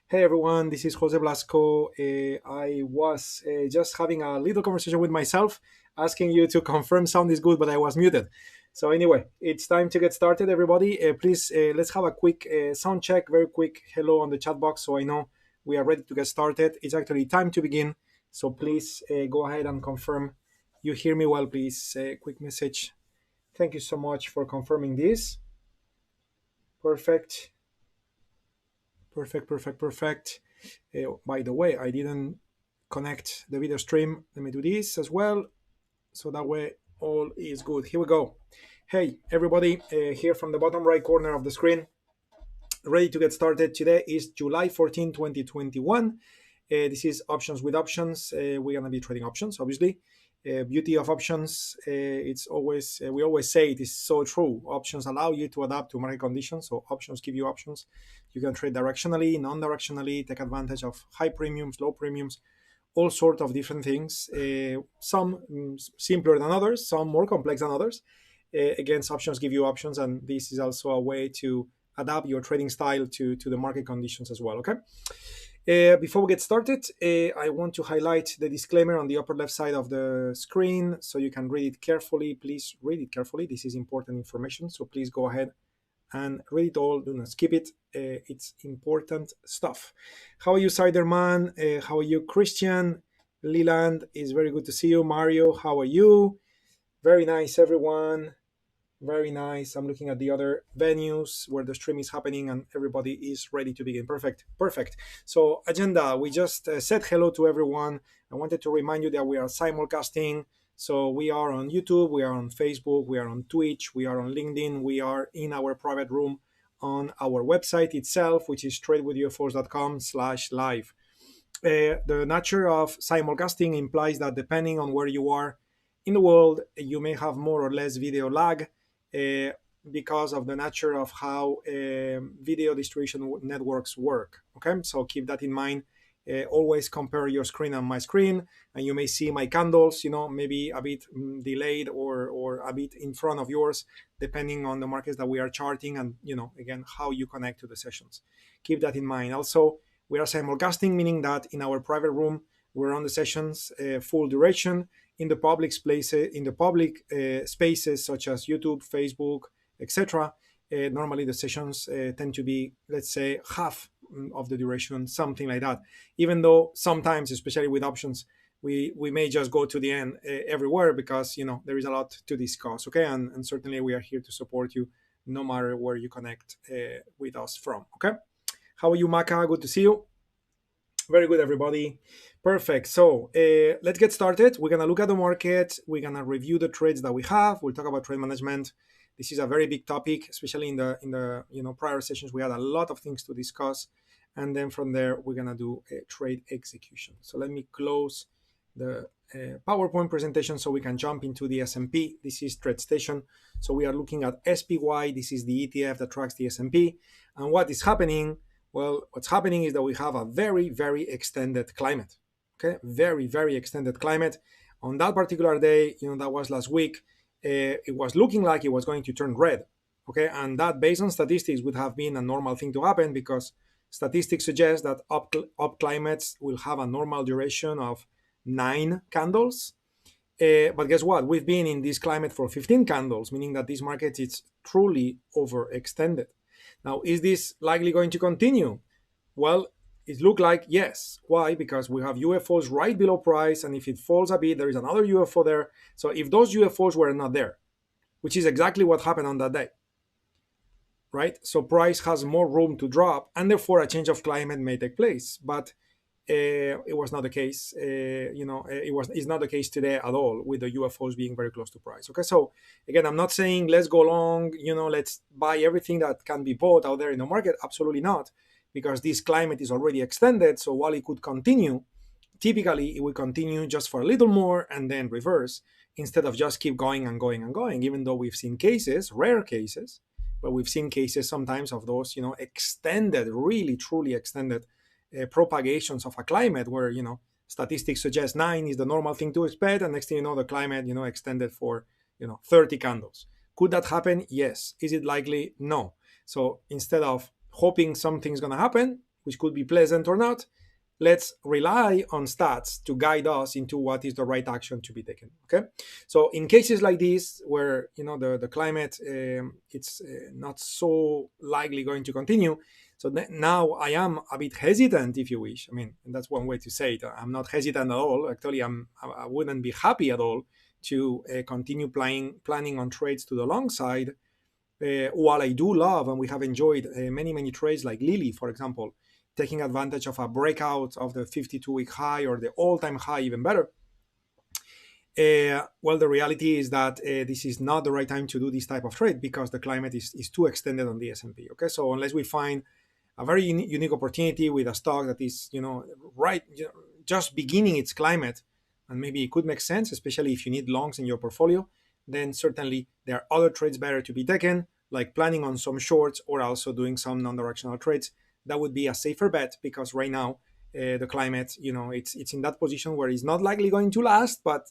Hey everyone, this is Jose Blasco. I was just having a little conversation with myself, asking you to confirm sound is good, but I was muted. So anyway, it's time to get started, everybody. Please let's have a quick sound check, very quick hello on the chat box, so I know we are ready to get started. It's actually time to begin. So please go ahead and confirm you hear me well, please. Quick message. Thank you so much for confirming this. Perfect. Perfect. By the way, I didn't connect the video stream. Let me do this as well. So that way all is good. Here we go. Hey, everybody, here from the bottom right corner of the screen, ready to get started. Today is July 14, 2021. This is options with options. We're going to be trading options, obviously. Beauty of options, it's always we always say it is so true. Options allow you to adapt to market conditions. So options give you options. You can trade directionally, non-directionally, take advantage of high premiums, low premiums, all sort of different things. Some simpler than others, some more complex than others. Against options give you options, and this is also a way to adapt your trading style to the market conditions as well. Okay. Before we get started, I want to highlight the disclaimer on the upper left side of the screen so you can read it carefully. Please read it carefully. This is important information, so please go ahead and read it all. Do not skip it. It's important stuff. How are you, Siderman? How are you, Christian? Leland, is very good to see you. Mario, how are you? Very nice, everyone. Very nice. I'm looking at the other venues where the stream is happening and everybody is ready to begin. Perfect. So agenda, we just said hello to everyone. I wanted to remind you that we are simulcasting. So we are on YouTube, we are on Facebook, we are on Twitch, we are on LinkedIn, we are in our private room on our website itself, which is tradewithufos.com/live. The nature of simulcasting implies that depending on where you are in the world, you may have more or less video lag uh, because of the nature of how video distribution networks work. Okay, so keep that in mind. Always compare your screen and my screen, and you may see my candles, maybe a bit delayed or a bit in front of yours, depending on the markets that we are charting and, again, how you connect to the sessions. Keep that in mind. Also, we are simulcasting, meaning that in our private room, we're on the sessions full duration. In the public spaces such as YouTube, Facebook, etc. Normally the sessions tend to be, let's say, half of the duration, something like that. Even though sometimes, especially with options, we may just go to the end everywhere because there is a lot to discuss. Okay, and certainly we are here to support you no matter where you connect with us from. Okay, how are you, Maka? Good to see you. Very good, everybody. Perfect. So let's get started. We're gonna look at the market. We're gonna review the trades that we have. We'll talk about trade management. This is a very big topic, especially in the prior sessions. We had a lot of things to discuss, and then from there we're gonna do a trade execution. So let me close the PowerPoint presentation so we can jump into the S&P. This is TradeStation. So we are looking at SPY. This is the ETF that tracks the S&P, and what is happening? Well, what's happening is that we have a very, very extended climate. Okay, very, very extended climate. On that particular day, that was last week, it was looking like it was going to turn red. Okay, and that, based on statistics, would have been a normal thing to happen because statistics suggest that up climates will have a normal duration of 9 candles. But guess what? We've been in this climate for 15 candles, meaning that this market is truly overextended. Now, is this likely going to continue? Well, it looked like yes. Why? Because we have UFOs right below price, and if it falls a bit, there is another UFO there. So if those UFOs were not there, which is exactly what happened on that day, right? So price has more room to drop, and therefore a change of climate may take place. But it was not the case. It's not the case today at all, with the UFOs being very close to price. Okay, so again, I'm not saying let's go long. Let's buy everything that can be bought out there in the market. Absolutely not, because this climate is already extended. So while it could continue, typically it will continue just for a little more and then reverse, instead of just keep going and going and going. Even though we've seen cases, rare cases, but we've seen cases sometimes of those, extended, really truly extended propagations of a climate where statistics suggest 9 is the normal thing to expect, and next thing you know, the climate extended for 30 candles. Could that happen? Yes. Is it likely? No. So instead of hoping something's going to happen, which could be pleasant or not, let's rely on stats to guide us into what is the right action to be taken. Okay, so in cases like this where the climate it's not so likely going to continue, so now I am a bit hesitant, if you wish. I mean, that's one way to say it. I'm not hesitant at all. Actually, I wouldn't be happy at all to continue planning on trades to the long side. While I do love, and we have enjoyed many trades like Lily, for example, taking advantage of a breakout of the 52-week high or the all-time high, even better. Well, the reality is that this is not the right time to do this type of trade because the climate is too extended on the S&P. Okay, so unless we find a very unique opportunity with a stock that is, just beginning its climate, and maybe it could make sense, especially if you need longs in your portfolio, then certainly there are other trades better to be taken, like planning on some shorts or also doing some non-directional trades. That would be a safer bet because right now the climate, it's in that position where it's not likely going to last, but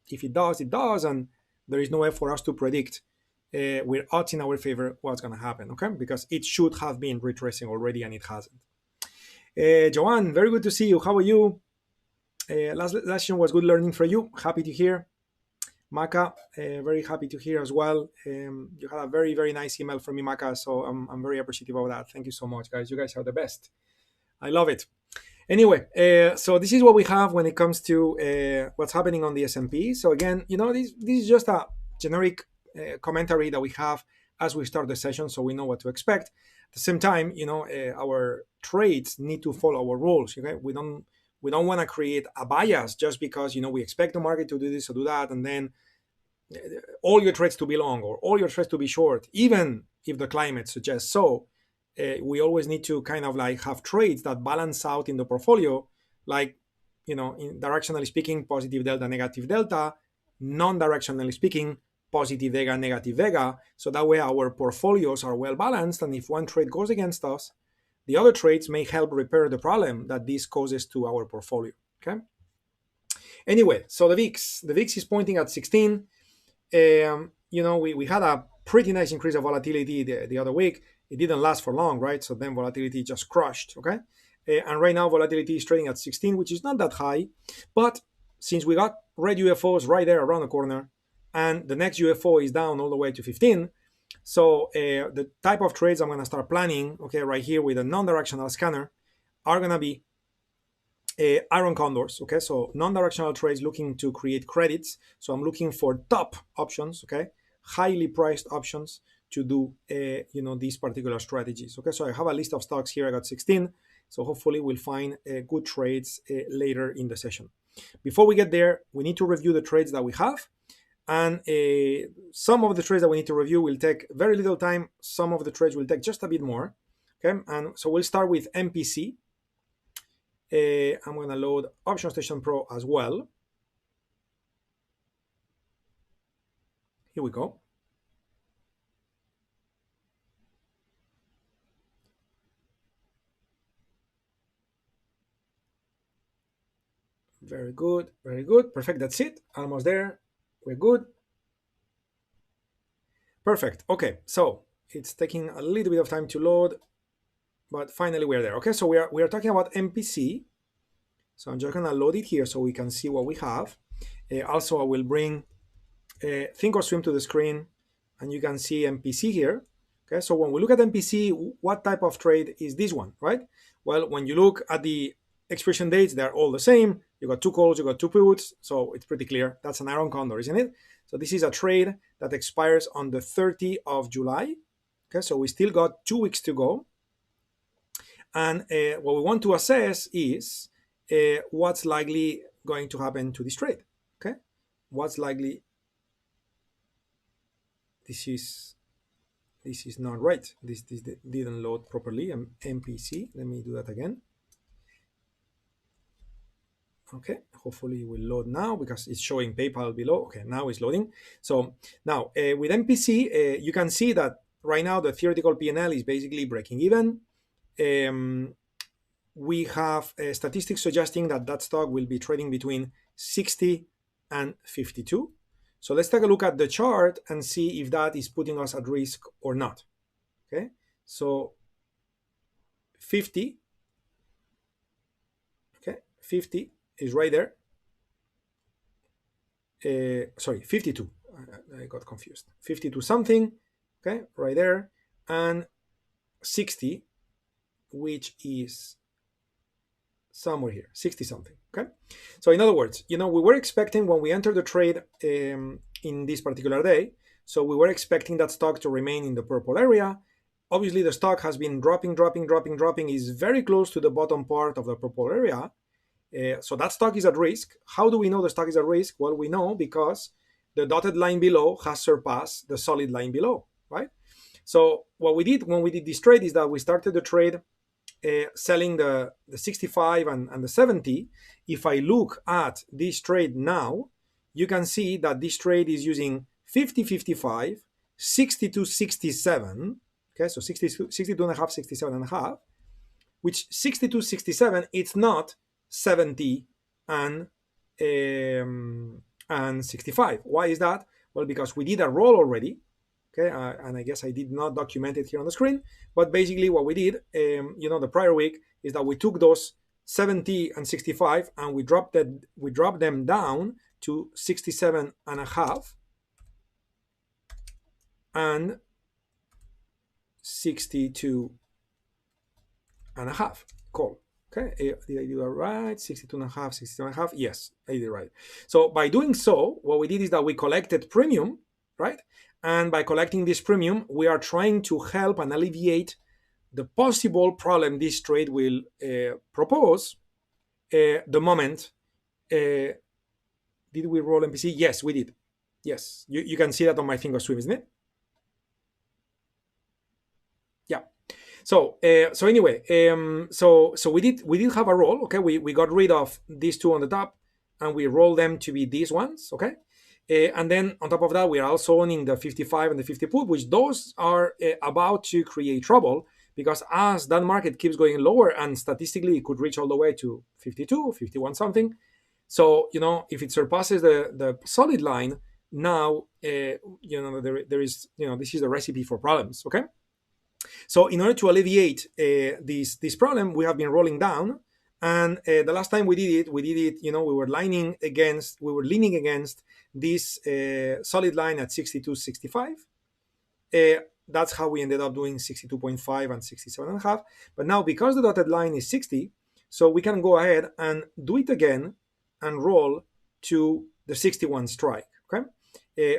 if it does, it does, and there is no way for us to predict with odds in our favor what's going to happen, okay? Because it should have been retracing already and it hasn't. Joanne, very good to see you. How are you? Last session was good learning for you. Happy to hear. Maka, very happy to hear as well. You had a very nice email from me, Maka, so I'm very appreciative of that. Thank you so much, guys. You guys are the best. I love it. Anyway, so this is what we have when it comes to what's happening on the S&P. So again, this is just a generic commentary that we have as we start the session, so we know what to expect. At the same time, our trades need to follow our rules. Okay, we don't want to create a bias just because we expect the market to do this or do that, and then all your trades to be long or all your trades to be short, even if the climate suggests so. We always need to kind of like have trades that balance out in the portfolio, like in directionally speaking, positive delta, negative delta, non-directionally speaking, positive vega, negative vega. So that way our portfolios are well balanced, and if one trade goes against us, the other trades may help repair the problem that this causes to our portfolio. Okay. Anyway, so the VIX is pointing at 16. We had a pretty nice increase of volatility the other week. It didn't last for long, right? So then volatility just crushed. Okay. And right now volatility is trading at 16, which is not that high. But since we got red UFOs right there around the corner, and the next UFO is down all the way to 15, so the type of trades I'm going to start planning, okay, right here with a non-directional scanner, are going to be iron condors. Okay, so non-directional trades looking to create credits. So I'm looking for top options, okay, highly priced options to do these particular strategies. Okay, so I have a list of stocks here. I got 16. So hopefully we'll find good trades later in the session. Before we get there, we need to review the trades that we have. And some of the trades that we need to review will take very little time. Some of the trades will take just a bit more. Okay, and so we'll start with MPC. I'm going to load Option Station Pro as well. Here we go. Very good, very good. Perfect, that's it. Almost there. We're good. Perfect. Okay, so it's taking a little bit of time to load, but finally we're there. Okay, so we are talking about MPC. So I'm just gonna load it here so we can see what we have. Also, I will bring Thinkorswim to the screen, and you can see MPC here. Okay, so when we look at MPC, what type of trade is this one, right? Well, when you look at the expiration dates, they're all the same. You got two calls, you got two puts, so it's pretty clear. That's an iron condor, isn't it? So this is a trade that expires on the 30th of July. Okay, so we still got 2 weeks to go. And what we want to assess is what's likely going to happen to this trade. Okay, what's likely? This is not right. This didn't load properly. MPC. Let me do that again. Okay, hopefully it will load now because it's showing PayPal below. Okay, now it's loading. So now with MPC, you can see that right now the theoretical P&L is basically breaking even. We have statistics suggesting that stock will be trading between 60 and 52. So let's take a look at the chart and see if that is putting us at risk or not. Okay, so 50 50 is right there. Sorry, 52. I got confused. 52 something, okay, right there, and 60, which is somewhere here, 60 something. Okay, so in other words, we were expecting when we entered the trade in this particular day, so we were expecting that stock to remain in the purple area. Obviously, the stock has been dropping, is very close to the bottom part of the purple area. So that stock is at risk. How do we know the stock is at risk? Well, we know because the dotted line below has surpassed the solid line below, right? So what we did when we did this trade is that we started the trade selling the 65 and the 70. If I look at this trade now, you can see that this trade is using 50.55, 62.67. Okay, so 62 and a half, 67 and a half, which 62.67, it's not 70 and 65. Why is that? Well, because we did a roll already. Okay, and I guess I did not document it here on the screen, but basically what we did, the prior week, is that we took those 70 and 65 and we dropped them down to 67 and a half and 62 and a half call. Okay, did I do that right? 62 and a half, 62 and a half. Yes, I did it right. So by doing so, what we did is that we collected premium, right? And by collecting this premium, we are trying to help and alleviate the possible problem this trade will propose the moment. Did we roll MPC? Yes, we did. Yes, you can see that on my finger swim, isn't it? Yeah. So anyway, so we did have a roll. Okay, we got rid of these two on the top, and we rolled them to be these ones. Okay. And then on top of that, we are also owning the 55 and the 50 put, which those are about to create trouble because as that market keeps going lower and statistically it could reach all the way to 52, 51 something. So, if it surpasses the solid line, now, there is, this is the recipe for problems, okay? So in order to alleviate this problem, we have been rolling down. And the last time we did it, we were leaning against this solid line at 62.65. That's how we ended up doing 62.5 and 67.5. But now, because the dotted line is 60, so we can go ahead and do it again and roll to the 61 strike, okay?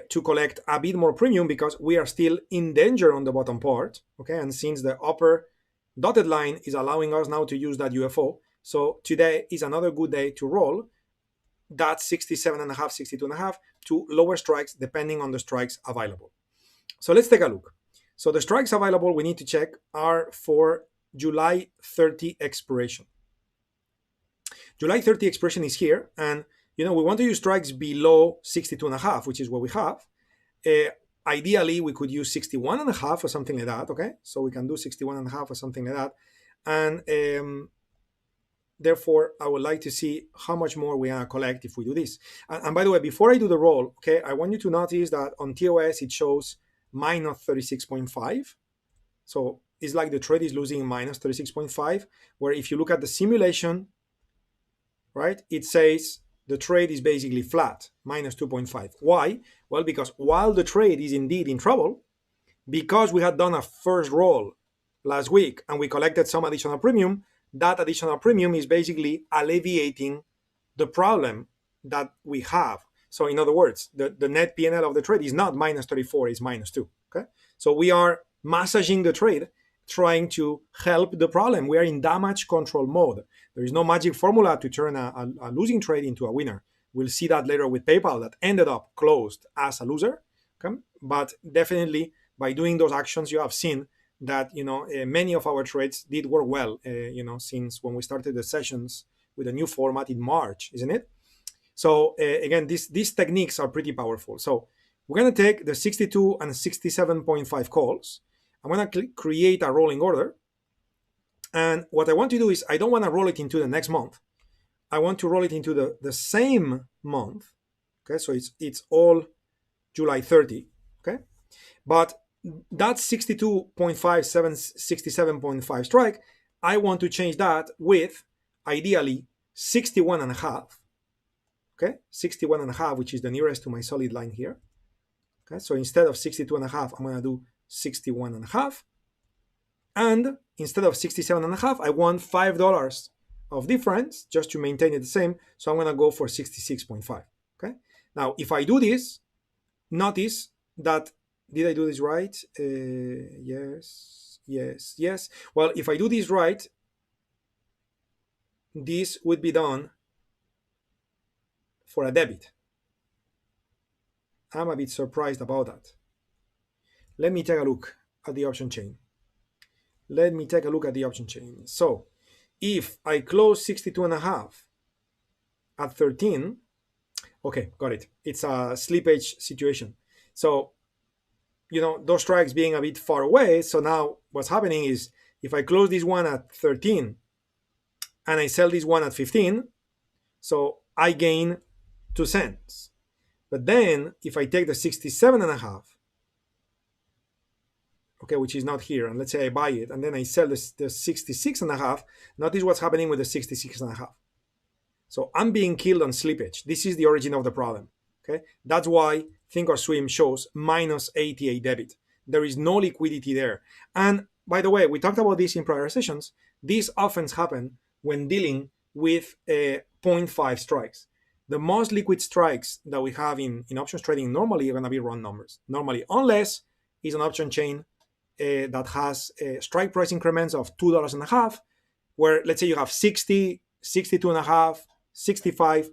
To collect a bit more premium because we are still in danger on the bottom part, okay? And since the upper dotted line is allowing us now to use that UFO, so today is another good day to roll that 67.5, 62.5 to lower strikes depending on the strikes available. So let's take a look. So the strikes available we need to check are for July 30 expiration. July 30 expiration is here, and we want to use strikes below 62.5, which is what we have. Ideally, we could use 61.5 or something like that, okay? So we can do 61.5 or something like that. And therefore, I would like to see how much more we are collect if we do this. And by the way, before I do the roll, okay, I want you to notice that on TOS, it shows minus 36.5. So it's like the trade is losing minus 36.5, where if you look at the simulation, right, it says the trade is basically flat, minus 2.5. Why? Well, because while the trade is indeed in trouble, because we had done a first roll last week and we collected some additional premium, that additional premium is basically alleviating the problem that we have. So in other words, the net PNL of the trade is not minus 34, it's minus 2. Okay. So we are massaging the trade, trying to help the problem. We are in damage control mode. There is no magic formula to turn a losing trade into a winner. We'll see that later with PayPal that ended up closed as a loser. Okay. But definitely by doing those actions, you have seen that many of our trades did work well, since when we started the sessions with a new format in March, isn't it? So again, these techniques are pretty powerful. So we're going to take the 62 and 67.5 calls. I'm going to create a rolling order. And what I want to do is I don't want to roll it into the next month. I want to roll it into the same month. Okay, so it's all July 30. Okay, but that 62.5, 67.5 strike, I want to change that with ideally 61 and a half. Okay, 61 and a half, which is the nearest to my solid line here. Okay, so instead of 62 and a half, I'm going to do 61 and a half. And instead of 67 and a half, I want $5 of difference just to maintain it the same. So I'm going to go for 66.5. Okay. Now, if I do this, notice that, did I do this right? Yes. Well, if I do this right, this would be done for a debit. I'm a bit surprised about that. Let me take a look at the option chain. So if I close 62 and a half at 13, okay, got it. It's a slippage situation. So, those strikes being a bit far away. So now what's happening is if I close this one at 13 and I sell this one at 15, so I gain 2 cents. But then if I take the 67 and a half, okay, which is not here, and let's say I buy it, and then I sell the 66 and a half, notice what's happening with the 66 and a half. So I'm being killed on slippage. This is the origin of the problem. Okay, that's why Thinkorswim shows minus 88 debit. There is no liquidity there. And by the way, we talked about this in prior sessions. These often happen when dealing with 0.5 strikes. The most liquid strikes that we have in options trading normally are going to be round numbers. Normally, unless it's an option chain that has strike price increments of $2 and a half, where let's say you have 60, 62 and a half, 65.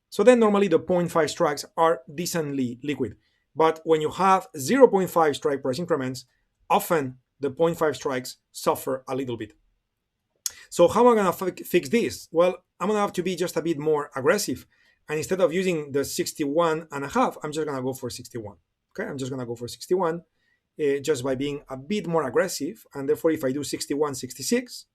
So then normally the 0.5 strikes are decently liquid. But when you have 0.5 strike price increments, often the 0.5 strikes suffer a little bit. So how am I going to fix this? Well, I'm going to have to be just a bit more aggressive. And instead of using the 61 and a half, I'm just going to go for 61. Okay, I'm just going to go for 61 just by being a bit more aggressive. And therefore, if I do 61, 66,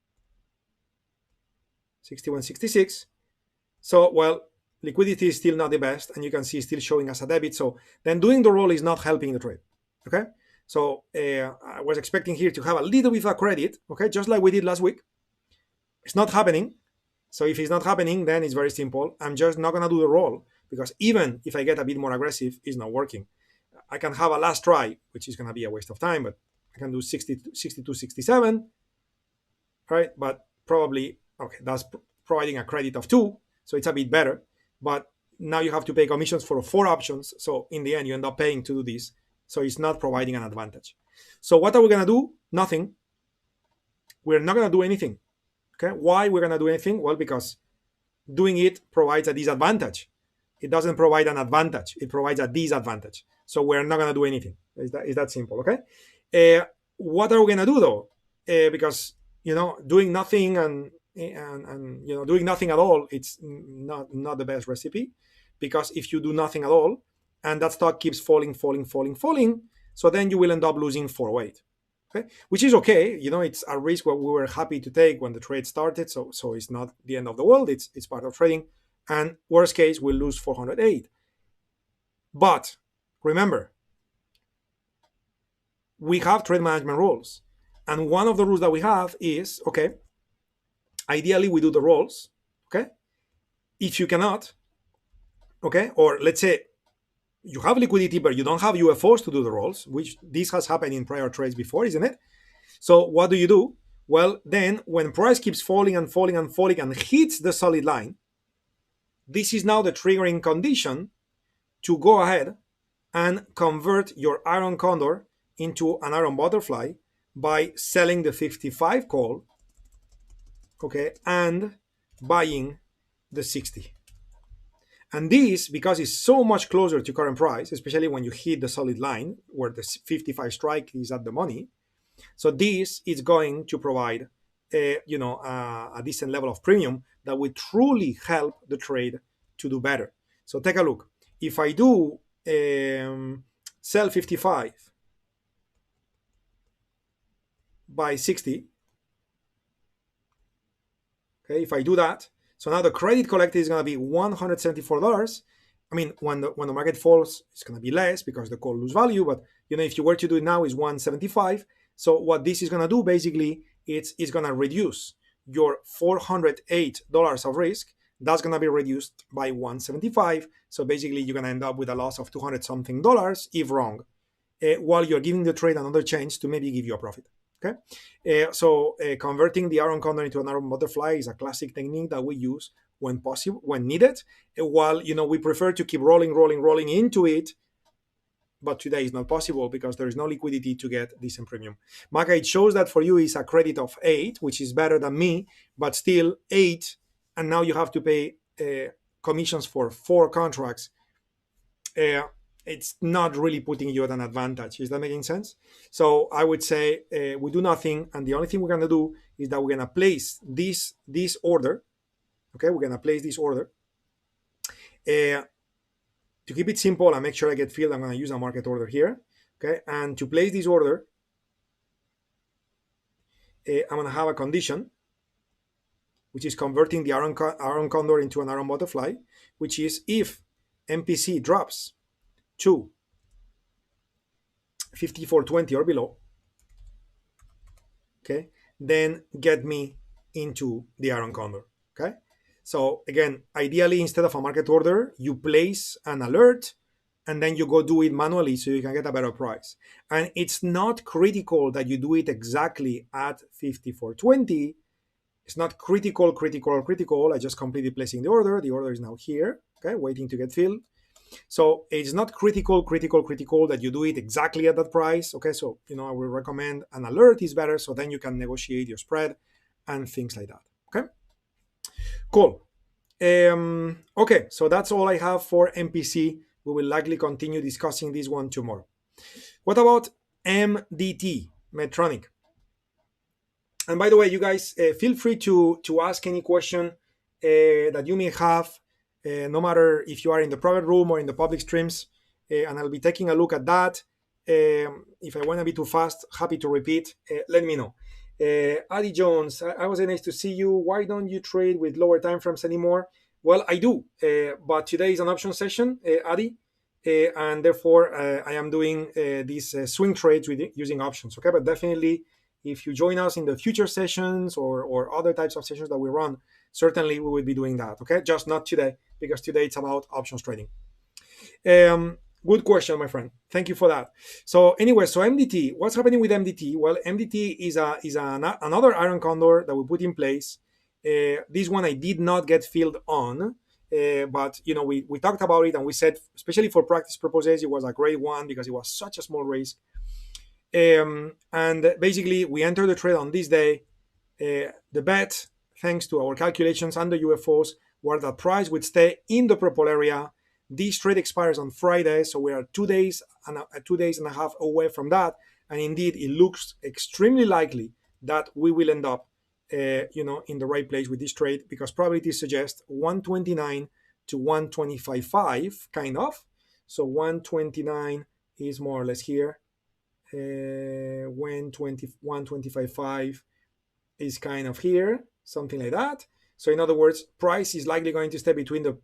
so, well, liquidity is still not the best, and you can see it's still showing as a debit. So then doing the roll is not helping the trade. Okay, so I was expecting here to have a little bit of a credit, okay, just like we did last week. It's not happening. So if it's not happening, then it's very simple. I'm just not going to do the roll, because even if I get a bit more aggressive, it's not working. I can have a last try, which is going to be a waste of time, but I can do 62, 67, right? But probably, okay, that's providing a credit of 2, so it's a bit better. But now you have to pay commissions for 4 options. So in the end, you end up paying to do this. So it's not providing an advantage. So what are we going to do? Nothing. We're not going to do anything. Okay. Why we're going to do anything? Well, because doing it provides a disadvantage. It doesn't provide an advantage. It provides a disadvantage. So we're not going to do anything. It's that simple. Okay. What are we going to do though? Because, doing nothing and doing nothing at all, it's not the best recipe. Because if you do nothing at all and that stock keeps falling, so then you will end up losing 408. Okay, which is okay. It's a risk what we were happy to take when the trade started. So it's not the end of the world. It's part of trading. And worst case, we'll lose 408. But remember, we have trade management rules. And one of the rules that we have is, okay, ideally we do the rolls, okay? If you cannot, okay, or let's say you have liquidity, but you don't have UFOs to do the rolls, which this has happened in prior trades before, isn't it? So what do you do? Well, then when price keeps falling and hits the solid line, this is now the triggering condition to go ahead and convert your iron condor into an iron butterfly by selling the 55 call, okay, and buying the 60. And this, because it's so much closer to current price, especially when you hit the solid line where the 55 strike is at the money, so this is going to provide a decent level of premium that will truly help the trade to do better. So take a look. If I do sell 55 by 60, okay, if I do that, so now the credit collected is going to be $174. I mean, when the market falls, it's going to be less because the call lose value. But if you were to do it now, is $175. So what this is going to do basically, it's going to reduce your $408 of risk that's going to be reduced by 175. So basically, you're going to end up with a loss of 200 something dollars if wrong, while you're giving the trade another chance to maybe give you a profit. Okay, so converting the arrow condor into an arrow butterfly is a classic technique that we use when possible, when needed. While we prefer to keep rolling into it, but today is not possible because there is no liquidity to get decent premium. Maka, it shows that for you is a credit of 8, which is better than me, but still 8, and now you have to pay commissions for 4 contracts. It's not really putting you at an advantage. Is that making sense? So I would say we do nothing, and the only thing we're going to do is that we're going to place this order. Okay, we're going to place this order. To keep it simple and make sure I get filled, I'm going to use a market order here. Okay, and to place this order, I'm going to have a condition, which is converting the Aron condor into an Aron butterfly, which is if MPC drops to 54.20 or below, okay, then get me into the Aron condor. Okay, so again, ideally, instead of a market order, you place an alert and then you go do it manually so you can get a better price. And it's not critical that you do it exactly at 54.20. It's not critical. I just completed placing the order. The order is now here, okay, waiting to get filled. So it's not critical that you do it exactly at that price. Okay, so I will recommend an alert is better, so then you can negotiate your spread and things like that. Okay, cool. Okay, so that's all I have for MPC. We will likely continue discussing this one tomorrow. What about MDT, Medtronic? And by the way, you guys, feel free to ask any question that you may have, no matter if you are in the private room or in the public streams, and I'll be taking a look at that. If I went a bit too fast, happy to repeat, let me know. Adi Jones, I was nice to see you. Why don't you trade with lower time frames anymore? Well, I do, but today is an option session, Adi, and therefore I am doing these swing trades using options. Okay, but definitely, if you join us in the future sessions or other types of sessions that we run, certainly we will be doing that. Okay, just not today, because today it's about options trading. Good question, my friend. Thank you for that. So anyway, so MDT, what's happening with MDT? Well, MDT is another Aron condor that we put in place. This one I did not get filled on, but we talked about it and we said, especially for practice purposes, it was a great one because it was such a small risk. And basically, we entered the trade on this day. The bet, thanks to our calculations and the UFOs, were that price would stay in the purple area. This trade expires on Friday, so we are 2 days and a half away from that. And indeed, it looks extremely likely that we will end up, in the right place with this trade, because probability suggests 129 to 125.5, kind of. So 129 is more or less here. 125.5 is kind of here, something like that. So in other words, price is likely going to stay between the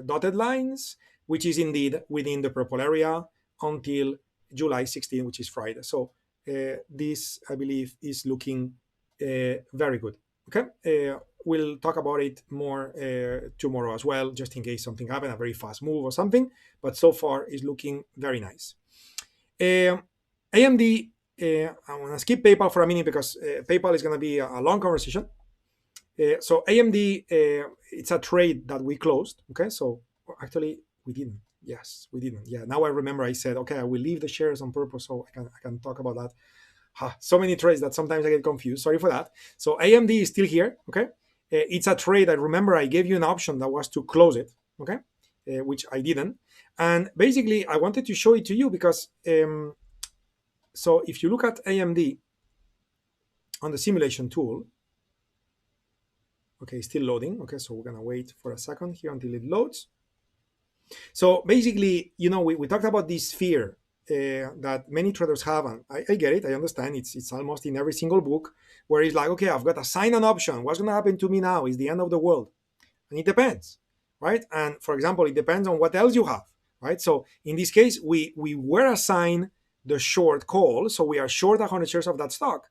dotted lines, which is indeed within the purple area until July 16, which is Friday. So this, I believe, is looking very good. Okay, we'll talk about it more tomorrow as well, just in case something happened, a very fast move or something. But so far, is looking very nice. AMD, I'm going to skip PayPal for a minute because PayPal is going to be a long conversation. So AMD, it's a trade that we closed. Okay, so actually we didn't. Yes, we didn't. Yeah, now I remember I said, okay, I will leave the shares on purpose so I can talk about that. So many trades that sometimes I get confused. Sorry for that. So AMD is still here. Okay, it's a trade. I remember I gave you an option that was to close it. Okay, which I didn't. And basically, I wanted to show it to you because. So if you look at AMD on the simulation tool, okay, still loading. Okay, so we're gonna wait for a second here until it loads. So basically, we talked about this fear that many traders have, and I get it, I understand. It's almost in every single book where it's like, okay, I've got to sign an option. What's gonna happen to me now? Is the end of the world? And it depends, right? And for example, it depends on what else you have, right? So in this case, we were assigned the short call, so we are short 100 shares of that stock.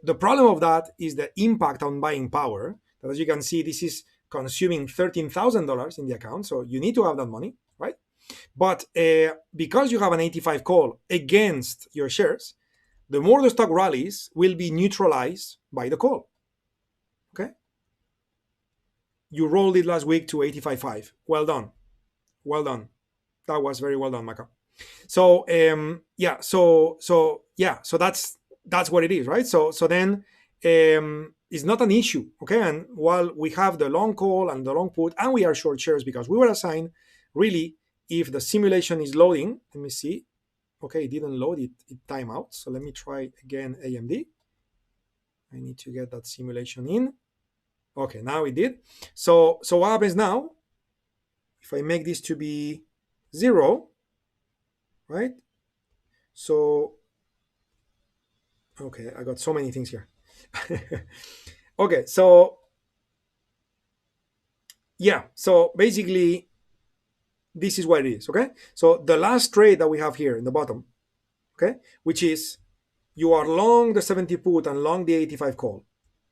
The problem of that is the impact on buying power. That, as you can see, this is consuming $13,000 in the account. So you need to have that money, right? But because you have an 85 call against your shares, the more the stock rallies will be neutralized by the call. Okay? You rolled it last week to 85.5. Well done. Well done. That was very well done, Maka. So so that's what it is, right? So then it's not an issue, okay? And while we have the long call and the long put, and we are short shares because we were assigned, really, if the simulation is loading, let me see. Okay, it didn't load, it timed out. So let me try again AMD. I need to get that simulation in. Okay, now it did. So what happens now? If I make this to be 0, right? So, okay, I got so many things here. Okay, so yeah, so basically this is what it is, okay? So the last trade that we have here in the bottom, okay, which is you are long the 70 put and long the 85 call,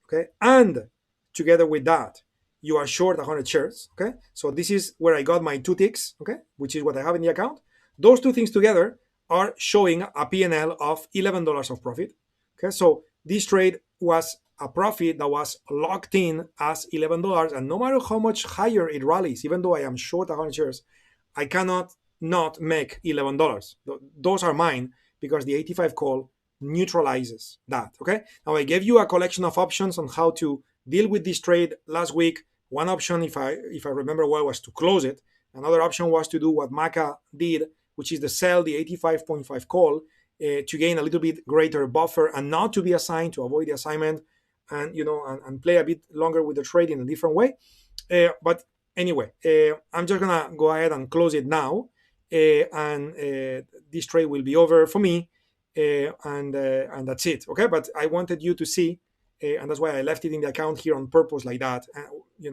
okay? And together with that, you are short 100 shares, okay? So this is where I got my 2 ticks, okay, which is what I have in the account. Those two things together are showing a P&L of $11 of profit, okay? So this trade was a profit that was locked in as $11, and no matter how much higher it rallies, even though I am short 100 shares, I cannot not make $11. Those are mine because the 85 call neutralizes that, okay? Now I gave you a collection of options on how to deal with this trade last week. One option, if I remember well, was to close it. Another option was to do what Maka did, which is to sell the 85.5 call to gain a little bit greater buffer and not to be assigned, to avoid the assignment, and and play a bit longer with the trade in a different way. But anyway, I'm just gonna go ahead and close it now, and this trade will be over for me, and that's it. Okay, but I wanted you to see. And that's why I left it in the account here on purpose like that.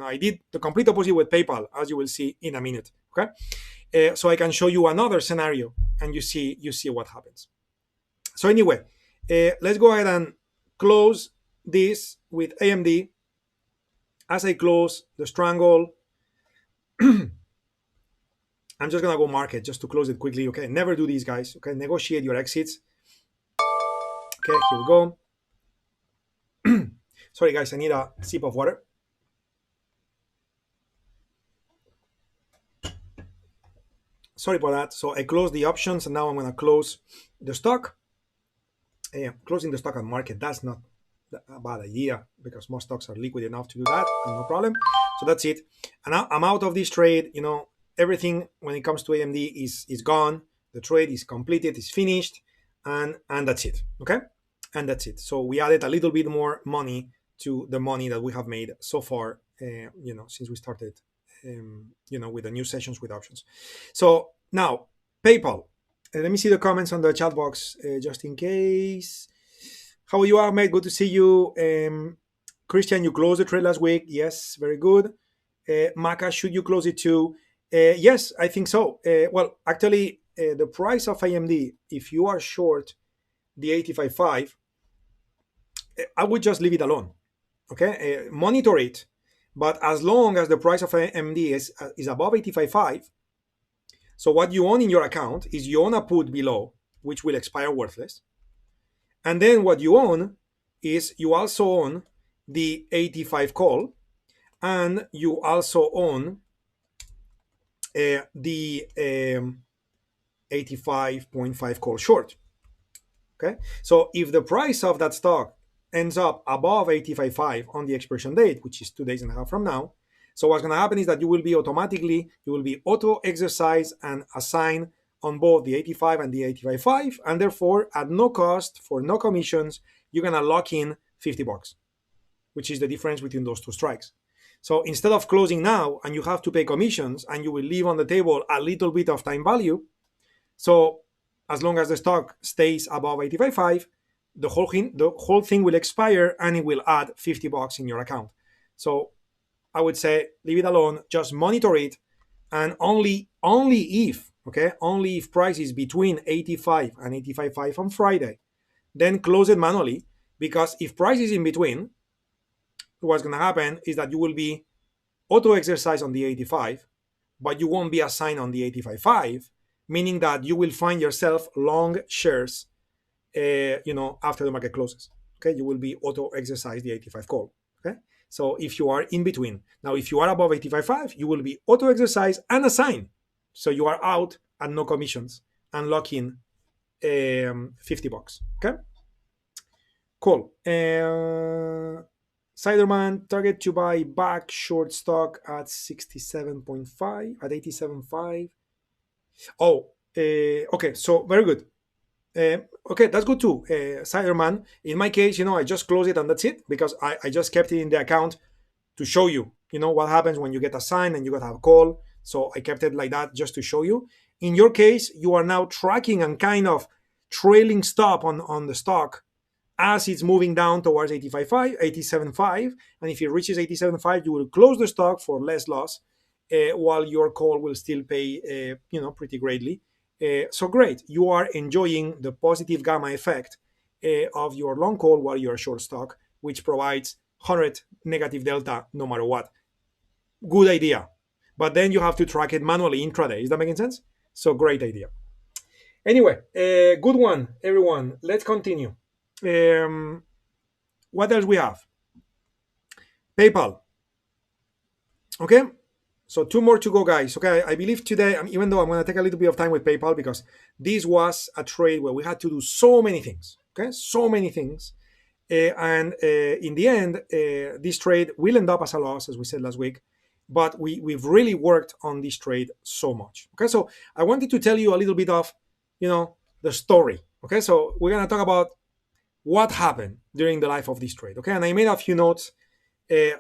I did the complete opposite with PayPal, as you will see in a minute. Okay, so I can show you another scenario, and you see what happens. So anyway, let's go ahead and close this with AMD. As I close the strangle, I'm just gonna go market just to close it quickly. Okay, never do these, guys. Okay, negotiate your exits. Okay, here we go. Sorry, guys, I need a sip of water. Sorry for that. So I closed the options, and now I'm going to close the stock. Closing the stock on market, that's not a bad idea because most stocks are liquid enough to do that, and no problem. So that's it. And I'm out of this trade. Everything when it comes to AMD is gone. The trade is completed, is finished, and that's it. Okay, and that's it. So we added a little bit more money to the money that we have made so far, since we started, with the new sessions with options. So now, PayPal. Let me see the comments on the chat box, just in case. How are you, Ahmed? Good to see you. Christian, you closed the trade last week. Yes, very good. Maka, should you close it too? Yes, I think so. Well, actually, the price of AMD, if you are short the 85.5, I would just leave it alone. Okay, monitor it, but as long as the price of AMD is above 85.5, so what you own in your account is you own a put below, which will expire worthless, and then what you own is you also own the 85 call, and you also own the 85.5 call short. Okay, so if the price of that stock ends up above 85.5 on the expiration date, which is 2.5 days from now, so what's going to happen is that you will be auto exercise and assign on both the 85 and the 85.5, and therefore at no cost, for no commissions, you're going to lock in $50, which is the difference between those two strikes. So instead of closing now and you have to pay commissions and you will leave on the table a little bit of time value, so as long as the stock stays above 85.5, the whole thing will expire and it will add $50 in your account. So I would say leave it alone, just monitor it, and only if price is between 85 and 85.5 on Friday, then close it manually, because if price is in between, what's going to happen is that you will be auto exercise on the 85, but you won't be assigned on the 85.5, meaning that you will find yourself long shares, after the market closes. Okay, you will be auto exercise the 85 call. Okay, so if you are in between, now if you are above 85.5, you will be auto exercise and assign. So you are out at no commissions and lock in $50. Okay, cool. Siderman, target to buy back short stock at 67.5, at 87.5. Oh, okay, so very good. Okay, that's good too, Siderman. In my case, I just close it and that's it, because I just kept it in the account to show you, what happens when you get assigned and you got to have a call. So I kept it like that just to show you. In your case, you are now tracking and kind of trailing stop on the stock as it's moving down towards 85.5, 87.5. And if it reaches 87.5, you will close the stock for less loss, while your call will still pay, pretty greatly. So great, you are enjoying the positive gamma effect of your long call while you're short stock, which provides 100 negative delta no matter what. Good idea. But then you have to track it manually intraday. Is that making sense? So great idea. Anyway, good one, everyone. Let's continue. What else we have? PayPal. Okay, so two more to go, guys. Okay, I believe today, even though I'm going to take a little bit of time with PayPal, because this was a trade where we had to do so many things. Okay, so many things. And in the end, this trade will end up as a loss, as we said last week. But we've really worked on this trade so much. Okay, so I wanted to tell you a little bit of, the story. Okay, so we're going to talk about what happened during the life of this trade. Okay, and I made a few notes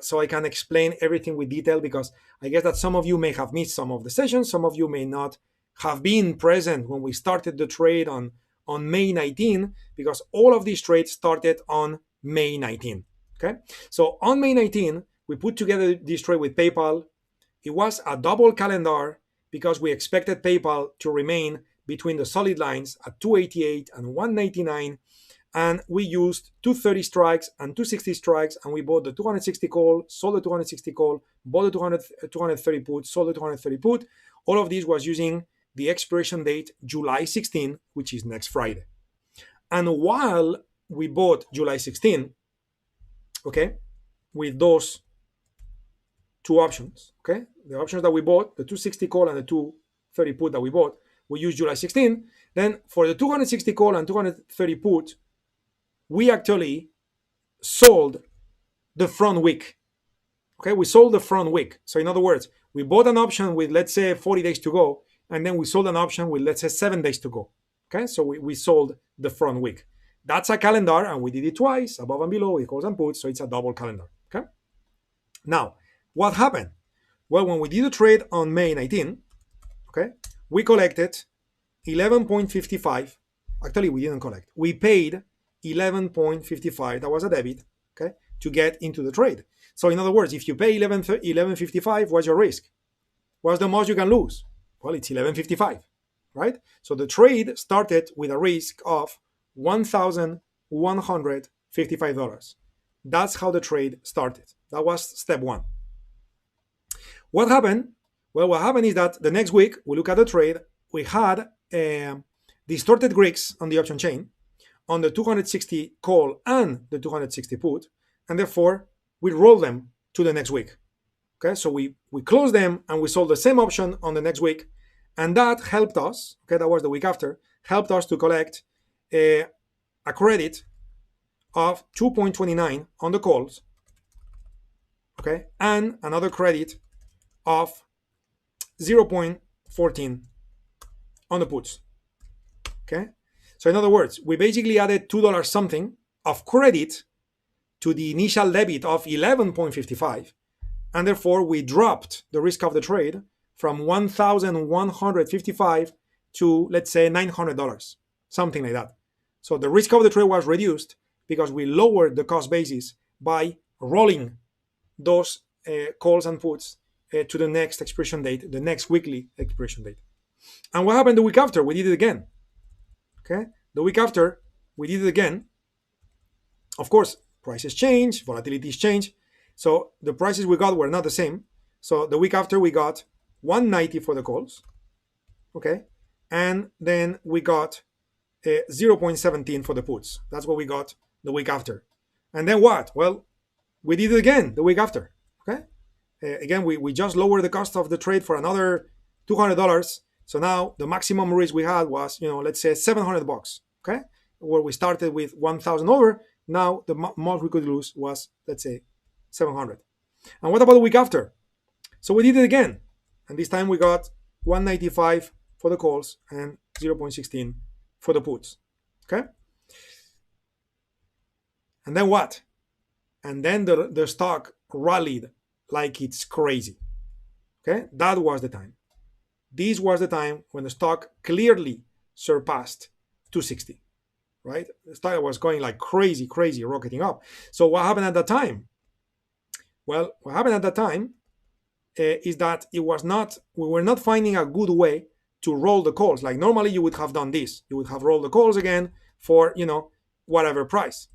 so I can explain everything with detail, because I guess that some of you may have missed some of the sessions. Some of you may not have been present when we started the trade on May 19, because all of these trades started on May 19. Okay, so on May 19, we put together this trade with PayPal. It was a double calendar because we expected PayPal to remain between the solid lines at 288 and 199. And we used 230 strikes and 260 strikes, and we bought the 260 call, sold the 260 call, bought the 230 put, sold the 230 put. All of this was using the expiration date July 16, which is next Friday. And while we bought July 16, okay, with those two options, okay, the options that we bought, the 260 call and the 230 put that we bought, we used July 16. Then for the 260 call and 230 put, we actually sold the front week. Okay, we sold the front week. So in other words, we bought an option with, let's say, 40 days to go, and then we sold an option with, let's say, 7 days to go. Okay, so we sold the front week. That's a calendar, and we did it twice, above and below, with calls and puts, so it's a double calendar. Okay. Now, what happened? Well, when we did the trade on May 19, okay, we collected 11.55. Actually, we didn't collect. We paid 11.55. That was a debit, okay, to get into the trade. So in other words, if you pay 11.55, what's your risk? What's the most you can lose? Well, it's 11.55, right? So the trade started with a risk of $1,155. That's how the trade started. That was step one. What happened? Well, what happened is that the next week, we look at the trade, we had distorted Greeks on the option chain, on the 260 call and the 260 put, and therefore we roll them to the next week. Okay, so we closed them and we sold the same option on the next week, and that helped us, okay, that was the week after, helped us to collect a credit of 2.29 on the calls, okay, and another credit of 0.14 on the puts. Okay, so in other words, we basically added $2 something of credit to the initial debit of 11.55, and therefore we dropped the risk of the trade from 1,155 to, let's say, $900, something like that. So the risk of the trade was reduced because we lowered the cost basis by rolling those calls and puts to the next expiration date, the next weekly expiration date. And what happened the week after? We did it again. Okay, the week after, we did it again. Of course, prices change, volatilities change. So the prices we got were not the same. So the week after we got 190 for the calls, okay, and then we got 0.17 for the puts. That's what we got the week after. And then what? Well, we did it again the week after, okay. Again, we just lowered the cost of the trade for another $200. So now the maximum risk we had was, let's say $700, okay, where we started with 1,000 over. Now the most we could lose was, let's say, 700. And what about the week after? So we did it again, and this time we got 195 for the calls and 0.16 for the puts, okay. And then what? And then the stock rallied like it's crazy, okay. That was the time. This was the time when the stock clearly surpassed 260, right? The stock was going like crazy, rocketing up. So what happened at that time? Well, what happened at that time is that we were not finding a good way to roll the calls. Like normally you would have done this. You would have rolled the calls again for, whatever price.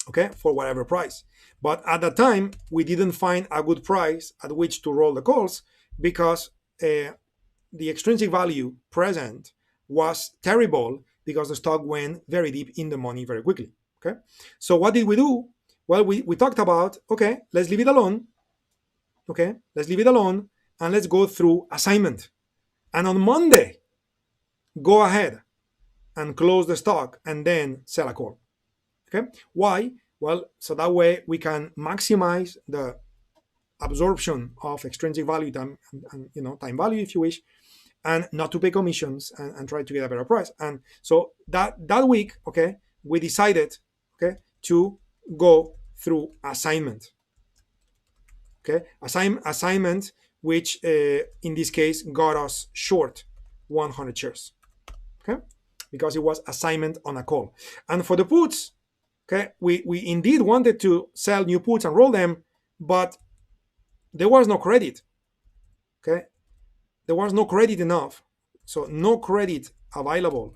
Okay, for whatever price. But at that time, we didn't find a good price at which to roll the calls because the extrinsic value present was terrible because the stock went very deep in the money very quickly. Okay, so what did we do? Well, we talked about, okay, let's leave it alone. Okay, let's leave it alone and let's go through assignment. And on Monday, go ahead and close the stock and then sell a call. Okay, why? Well, so that way we can maximize the absorption of extrinsic value time and time value, if you wish, and not to pay commissions and try to get a better price. And so that week, okay, we decided, okay, to go through assignment. Okay, assignment, which in this case got us short 100 shares. Okay, because it was assignment on a call. And for the puts, okay, we indeed wanted to sell new puts and roll them, but there was no credit. Okay, there was no credit enough, so no credit available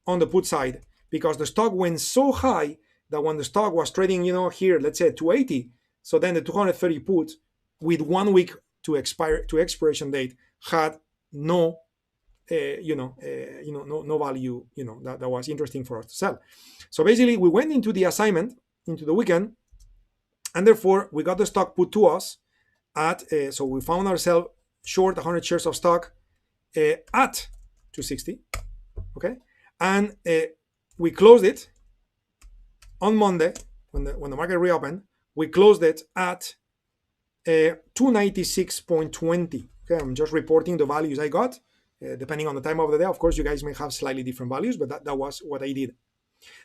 on the put side because the stock went so high that when the stock was trading, here, let's say 280, so then the 230 put with 1 week to expiration date had no no value, that was interesting for us to sell. So basically we went into the assignment into the weekend, and therefore we got the stock put to us at so we found ourselves short 100 shares of stock at 260, okay, and we closed it on Monday when the market reopened. We closed it at 296.20. Okay, I'm just reporting the values I got. Depending on the time of the day, of course, you guys may have slightly different values, but that was what I did.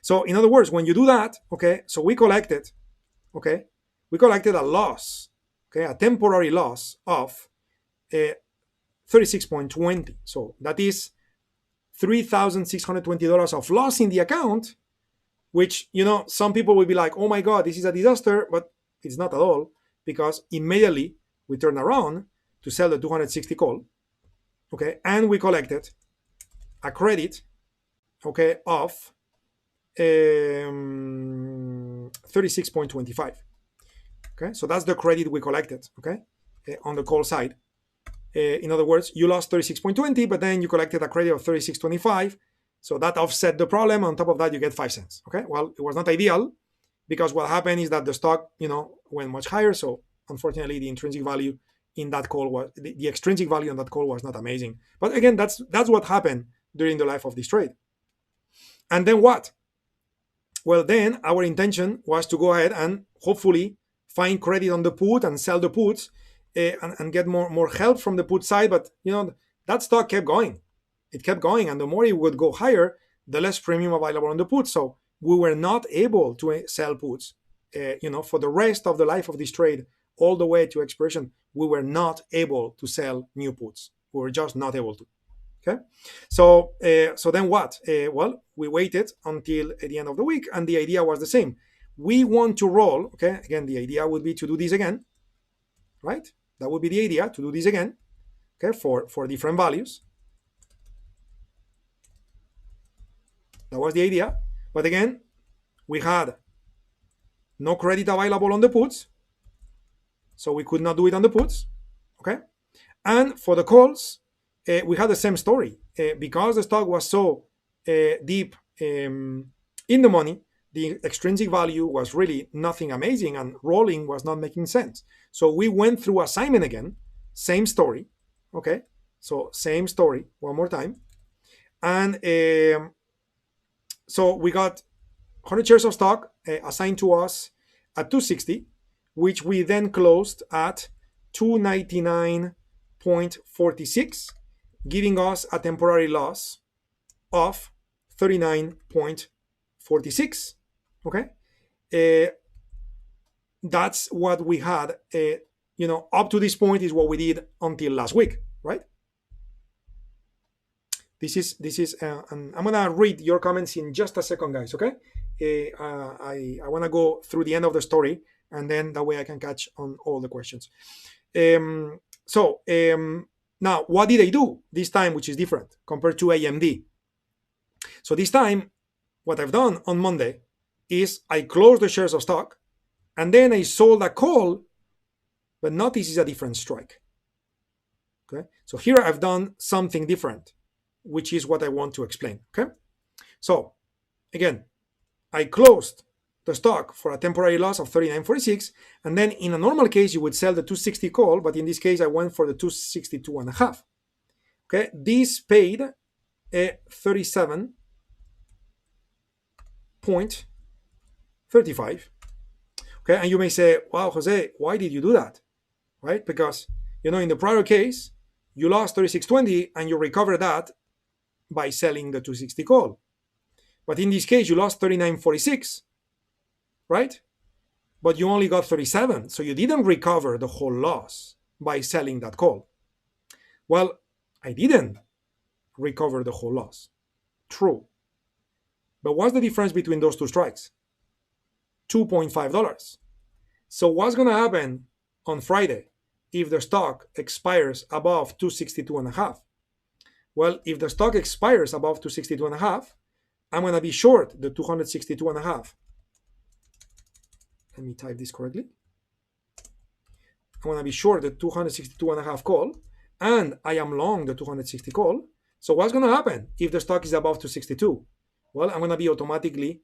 So in other words, when you do that, okay, so we collected a loss, okay, a temporary loss of 36.20. So that is $3,620 of loss in the account, which, some people will be like, oh my God, this is a disaster, but it's not at all, because immediately we turn around to sell the 260 call, okay, and we collected a credit, okay, of 36.25. Okay, so that's the credit we collected, okay, on the call side. In other words, you lost 36.20, but then you collected a credit of 36.25. So that offset the problem. On top of that, you get 5 cents. Okay, well, it was not ideal because what happened is that the stock, went much higher. So unfortunately, the intrinsic value in that call was the extrinsic value on that call was not amazing. But again, that's what happened during the life of this trade. And then what? Well, then our intention was to go ahead and hopefully find credit on the put and sell the puts and get more help from the put side. But that stock kept going. It kept going, and the more it would go higher, the less premium available on the put. So we were not able to sell puts. For the rest of the life of this trade, all the way to expiration, we were not able to sell new puts. We were just not able to. Okay, so then what? Well, we waited until the end of the week, and the idea was the same. We want to roll. Okay, again, the idea would be to do this again, right? That would be the idea, to do this again. Okay, for different values. That was the idea. But again, we had no credit available on the puts. so we could not do it on the puts. Okay, and for the calls, we had the same story. Because the stock was so deep in the money, the extrinsic value was really nothing amazing, and rolling was not making sense. So we went through assignment again, same story. Okay, so same story one more time, and so we got 100 shares of stock assigned to us at 260, which we then closed at 299.46, giving us a temporary loss of 39.46. Okay, that's what we had. Up to this point is what we did until last week, right? This is, and I'm gonna read your comments in just a second, guys. Okay, I want to go through the end of the story, and then that way I can catch on all the questions. Now, what did I do this time, which is different compared to AMD? So this time, what I've done on Monday is I closed the shares of stock, and then I sold a call, but notice it's a different strike. Okay, so here I've done something different, which is what I want to explain. Okay, so again, I closed the stock for a temporary loss of 39.46, and then in a normal case you would sell the 260 call, but in this case I went for the 262.5. Okay, this paid a 37.35. Okay, and you may say, wow, Jose, why did you do that? Right? Because in the prior case you lost 36.20 and you recovered that by selling the 260 call. But in this case, you lost 39.46, right? But you only got 37, so you didn't recover the whole loss by selling that call. Well, I didn't recover the whole loss. True. But what's the difference between those two strikes? $2.5. So what's going to happen on Friday if the stock expires above 262.5? Well, if the stock expires above 262.5, I'm going to be short the 262.5. Let me type this correctly. I'm going to be short the 262.5 call, and I am long the 260 call. So what's going to happen if the stock is above 262? Well, I'm going to be automatically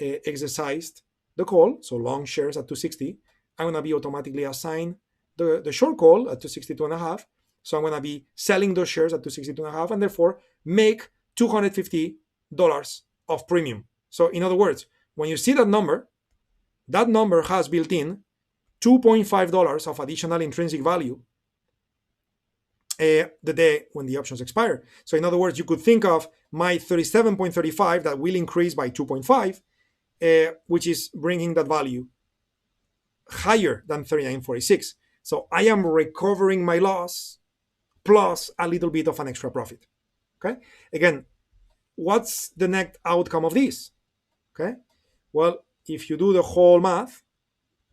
exercised the call, so long shares at 260. I'm going to be automatically assigned the short call at 262.5. So I'm going to be selling those shares at 262.5 and therefore make $250 of premium. So in other words, when you see that number has built in $2.5 of additional intrinsic value the day when the options expire. So in other words, you could think of my 37.35 that will increase by 2.5, which is bringing that value higher than 39.46. So I am recovering my loss plus a little bit of an extra profit. Okay. Again, what's the net outcome of this? Okay. Well, if you do the whole math,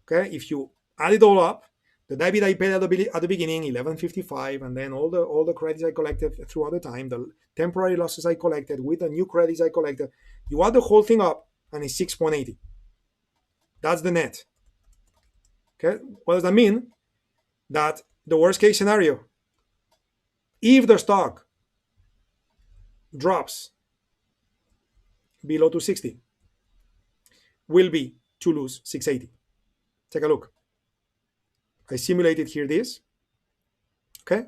okay, if you add it all up, the debit I paid at the beginning, 11.55, and then all the credits I collected throughout the time, the temporary losses I collected with the new credits I collected, you add the whole thing up, and it's 6.80. That's the net. Okay. What does that mean? That the worst case scenario, if the stock drops below 260, will be to lose 680. Take a look. I simulated here this, okay,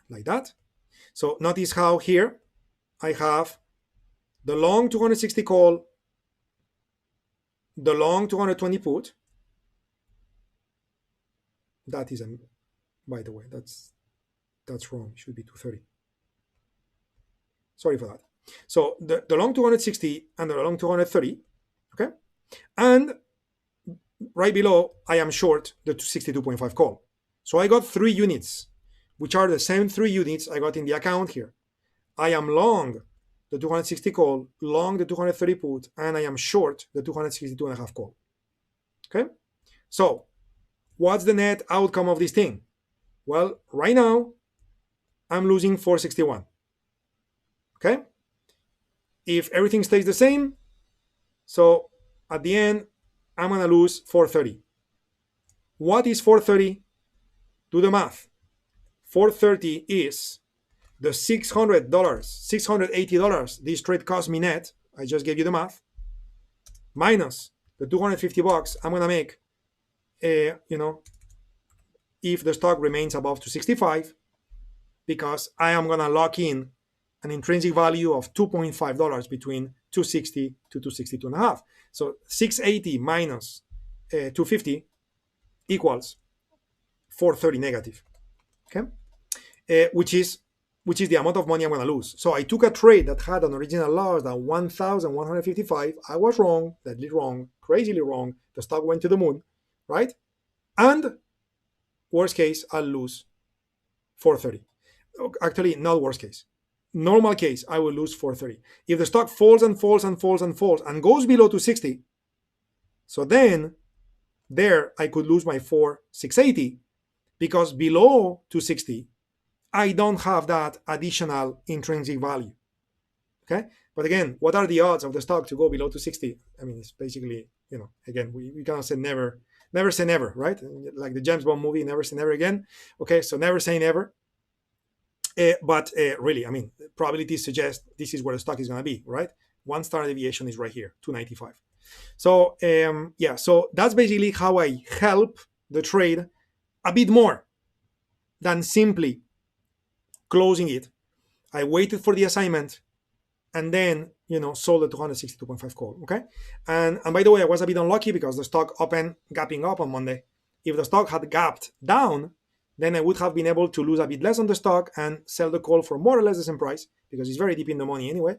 like that. So notice how here I have the long 260 call, the long 220 put. That is, by the way, that's wrong. It should be 230. Sorry for that. So the long 260 and the long 230, okay, and right below I am short the 62.5 call. So I got 3 units, which are the same 3 units I got in the account here. I am long the 260 call, long the 230 put, and I am short the 262.5 call. Okay, so what's the net outcome of this thing? Well, right now I'm losing 461. Okay, if everything stays the same, so at the end I'm gonna lose 430, What is 430? Do the math. 430 is the $600, $680 this trade cost me net. I just gave you the math. Minus the $250 I'm gonna make, if the stock remains above 265, because I am gonna lock in an intrinsic value of $2.5 between 260 to 262 and a half. So 680 minus 250 equals 430 negative. Okay, which is the amount of money I'm going to lose. So I took a trade that had an original loss at 1,155. I was wrong, deadly wrong, crazily wrong. The stock went to the moon, right? And worst case, I'll lose 430. Actually, not worst case. Normal case, I will lose 430. If the stock falls and falls and falls and falls and goes below 260, so then there I could lose my 680, because below 260, I don't have that additional intrinsic value. Okay, but again, what are the odds of the stock to go below 260? I mean, it's basically, again, we cannot say never say never, right? Like the James Bond movie, never say never again. Okay, so never say never. But really, I mean, probabilities suggest this is where the stock is going to be, right? One standard deviation is right here, 295. So yeah, so that's basically how I help the trade a bit more than simply closing it. I waited for the assignment and then, sold the 262.5 call, okay? And by the way, I was a bit unlucky because the stock opened gapping up on Monday. If the stock had gapped down, then I would have been able to lose a bit less on the stock and sell the call for more or less the same price, because it's very deep in the money anyway.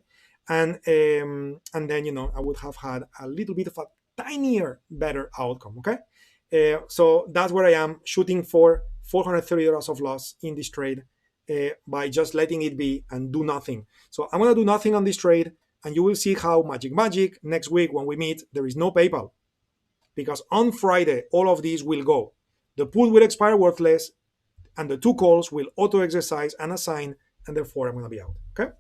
And then, I would have had a little bit of a tinier better outcome, okay? So that's where I am, shooting for $430 of loss in this trade by just letting it be and do nothing. So I'm going to do nothing on this trade, and you will see how magic next week when we meet, there is no PayPal, because on Friday, all of these will go. The put will expire worthless, and the two calls will auto-exercise and assign, and therefore I'm going to be out, okay?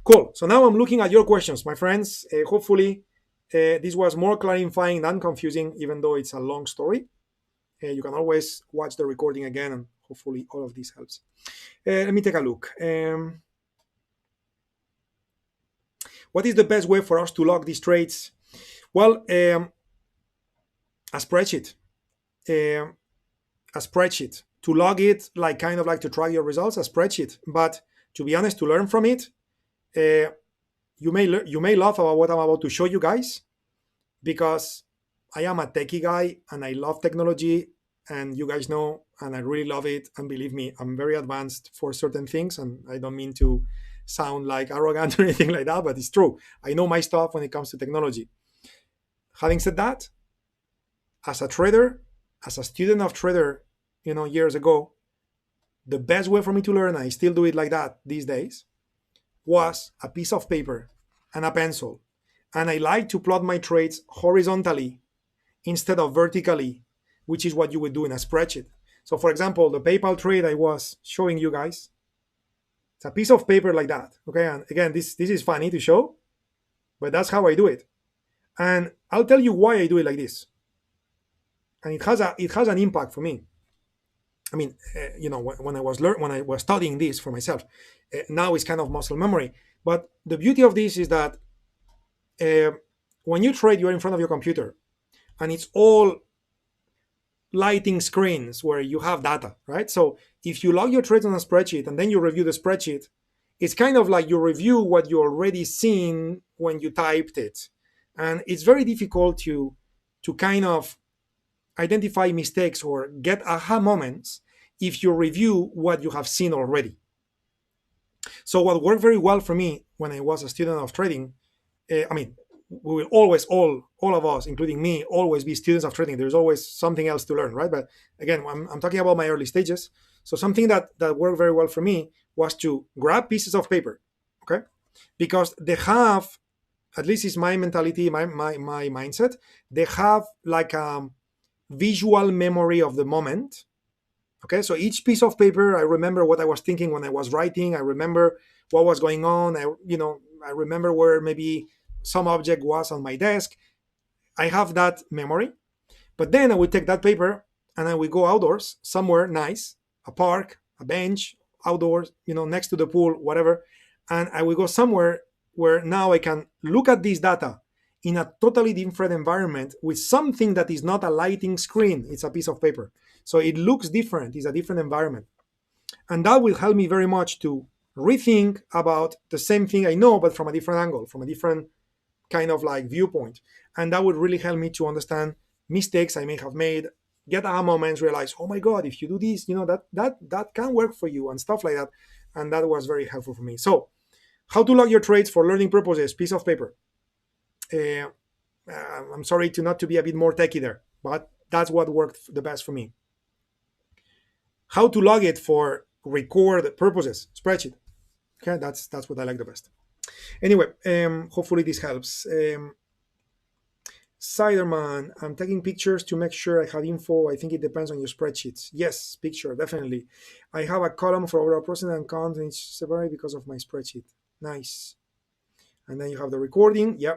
Cool. So now I'm looking at your questions, my friends. Hopefully, this was more clarifying than confusing, even though it's a long story. You can always watch the recording again, and hopefully all of this helps. Let me take a look. What is the best way for us to log these trades? Well, a spreadsheet. A spreadsheet. To log it, like kind of like to track your results, a spreadsheet. But to be honest, to learn from it, you may laugh about what I'm about to show you guys, because I am a techie guy and I love technology, and you guys know, and I really love it. And believe me, I'm very advanced for certain things, and I don't mean to sound like arrogant or anything like that, but it's true. I know my stuff when it comes to technology. Having said that, as a trader, as a student of trader, years ago, the best way for me to learn, I still do it like that these days, was a piece of paper and a pencil. And I like to plot my trades horizontally instead of vertically, which is what you would do in a spreadsheet. So for example, the PayPal trade I was showing you guys, it's a piece of paper like that, okay? And again, this is funny to show, but that's how I do it. And I'll tell you why I do it like this. And it has an impact for me. I mean, when I was studying this for myself, now it's kind of muscle memory. But the beauty of this is that when you trade, you're in front of your computer, and it's all lighting screens where you have data, right? So if you log your trades on a spreadsheet and then you review the spreadsheet, it's kind of like you review what you already seen when you typed it, and it's very difficult to kind of identify mistakes or get aha moments if you review what you have seen already. So what worked very well for me when I was a student of trading, we will always, all of us, including me, always be students of trading. There's always something else to learn, right? But again, I'm talking about my early stages. So something that worked very well for me was to grab pieces of paper, okay? Because they have, at least it's my mentality, my mindset, they have like a visual memory of the moment. Okay, so each piece of paper, I remember what I was thinking when I was writing. I remember what was going on. I remember where maybe some object was on my desk. I have that memory. But then I would take that paper and then we go outdoors somewhere nice, a park, a bench, outdoors, next to the pool, whatever, and I will go somewhere where now I can look at this data in a totally different environment with something that is not a lighting screen, it's a piece of paper. So it looks different, it's a different environment. And that will help me very much to rethink about the same thing I know, but from a different angle, from a different kind of like viewpoint. And that would really help me to understand mistakes I may have made, get aha moments, realize, oh my God, if you do this, that can work for you and stuff like that. And that was very helpful for me. So how to log your trades for learning purposes, piece of paper. I'm sorry to not to be a bit more techy there, but that's what worked the best for me. How to log it for record purposes, spreadsheet. Okay, that's what I like the best. Anyway, hopefully this helps. Siderman, I'm taking pictures to make sure I have info. I think it depends on your spreadsheets. Yes, picture, definitely. I have a column for overall process and count, and it's separate because of my spreadsheet. Nice. And then you have the recording. Yeah.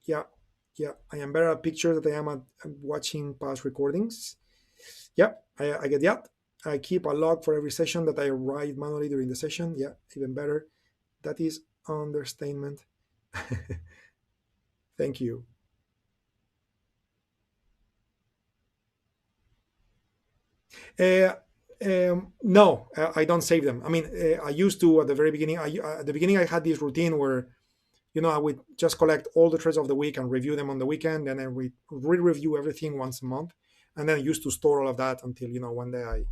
I am better at pictures than I am at watching past recordings. Yeah, I get that. I keep a log for every session that I write manually during the session. Yeah, even better. That is understatement. Thank you. No, I don't save them. I mean, I used to at the very beginning. At the beginning, I had this routine where, I would just collect all the trades of the week and review them on the weekend, and then we re-review everything once a month. And then I used to store all of that until one day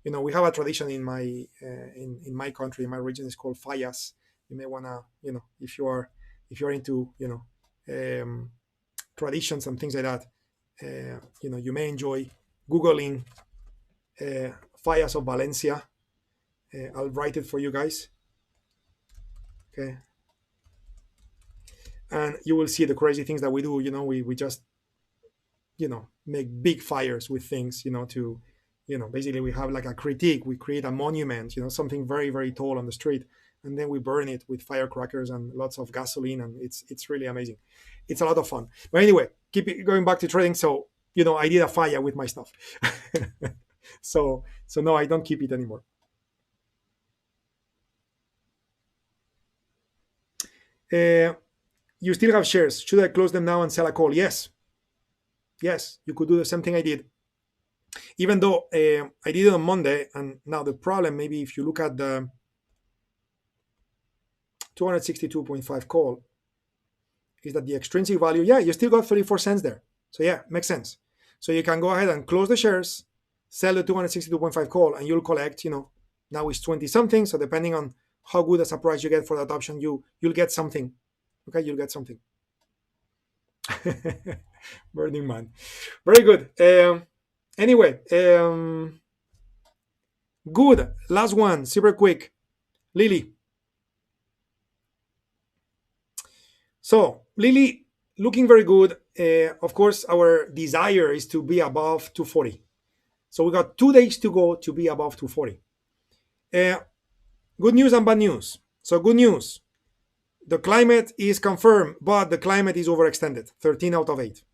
we have a tradition in my in my country, in my region, is called fallas. You may wanna, if you're into traditions and things like that, you may enjoy googling fallas of Valencia. I'll write it for you guys. Okay. And you will see the crazy things that we do. We just make big fires with things, to basically we have like a critique, we create a monument, something very, very tall on the street, and then we burn it with firecrackers and lots of gasoline, and it's really amazing. It's a lot of fun. But anyway, keep it going back to trading. So I did a fire with my stuff. so no, I don't keep it anymore. You still have shares. Should I close them now and sell a call? Yes, you could do the same thing I did, even though I did it on Monday. And now the problem, maybe if you look at the 262.5 call, is that the extrinsic value, you still got 34 cents there. So makes sense. So you can go ahead and close the shares, sell the 262.5 call, and you'll collect, now it's 20 something. So depending on how good as a price you get for that option, you'll get something. Okay, you'll get something. Burning Man. Very good. Anyway, good. Last one, super quick. Lily. So Lily, looking very good. Of course, our desire is to be above 240. So we got 2 days to go to be above 240. Good news and bad news. So good news. The climate is confirmed, but the climate is overextended. 13 out of 8.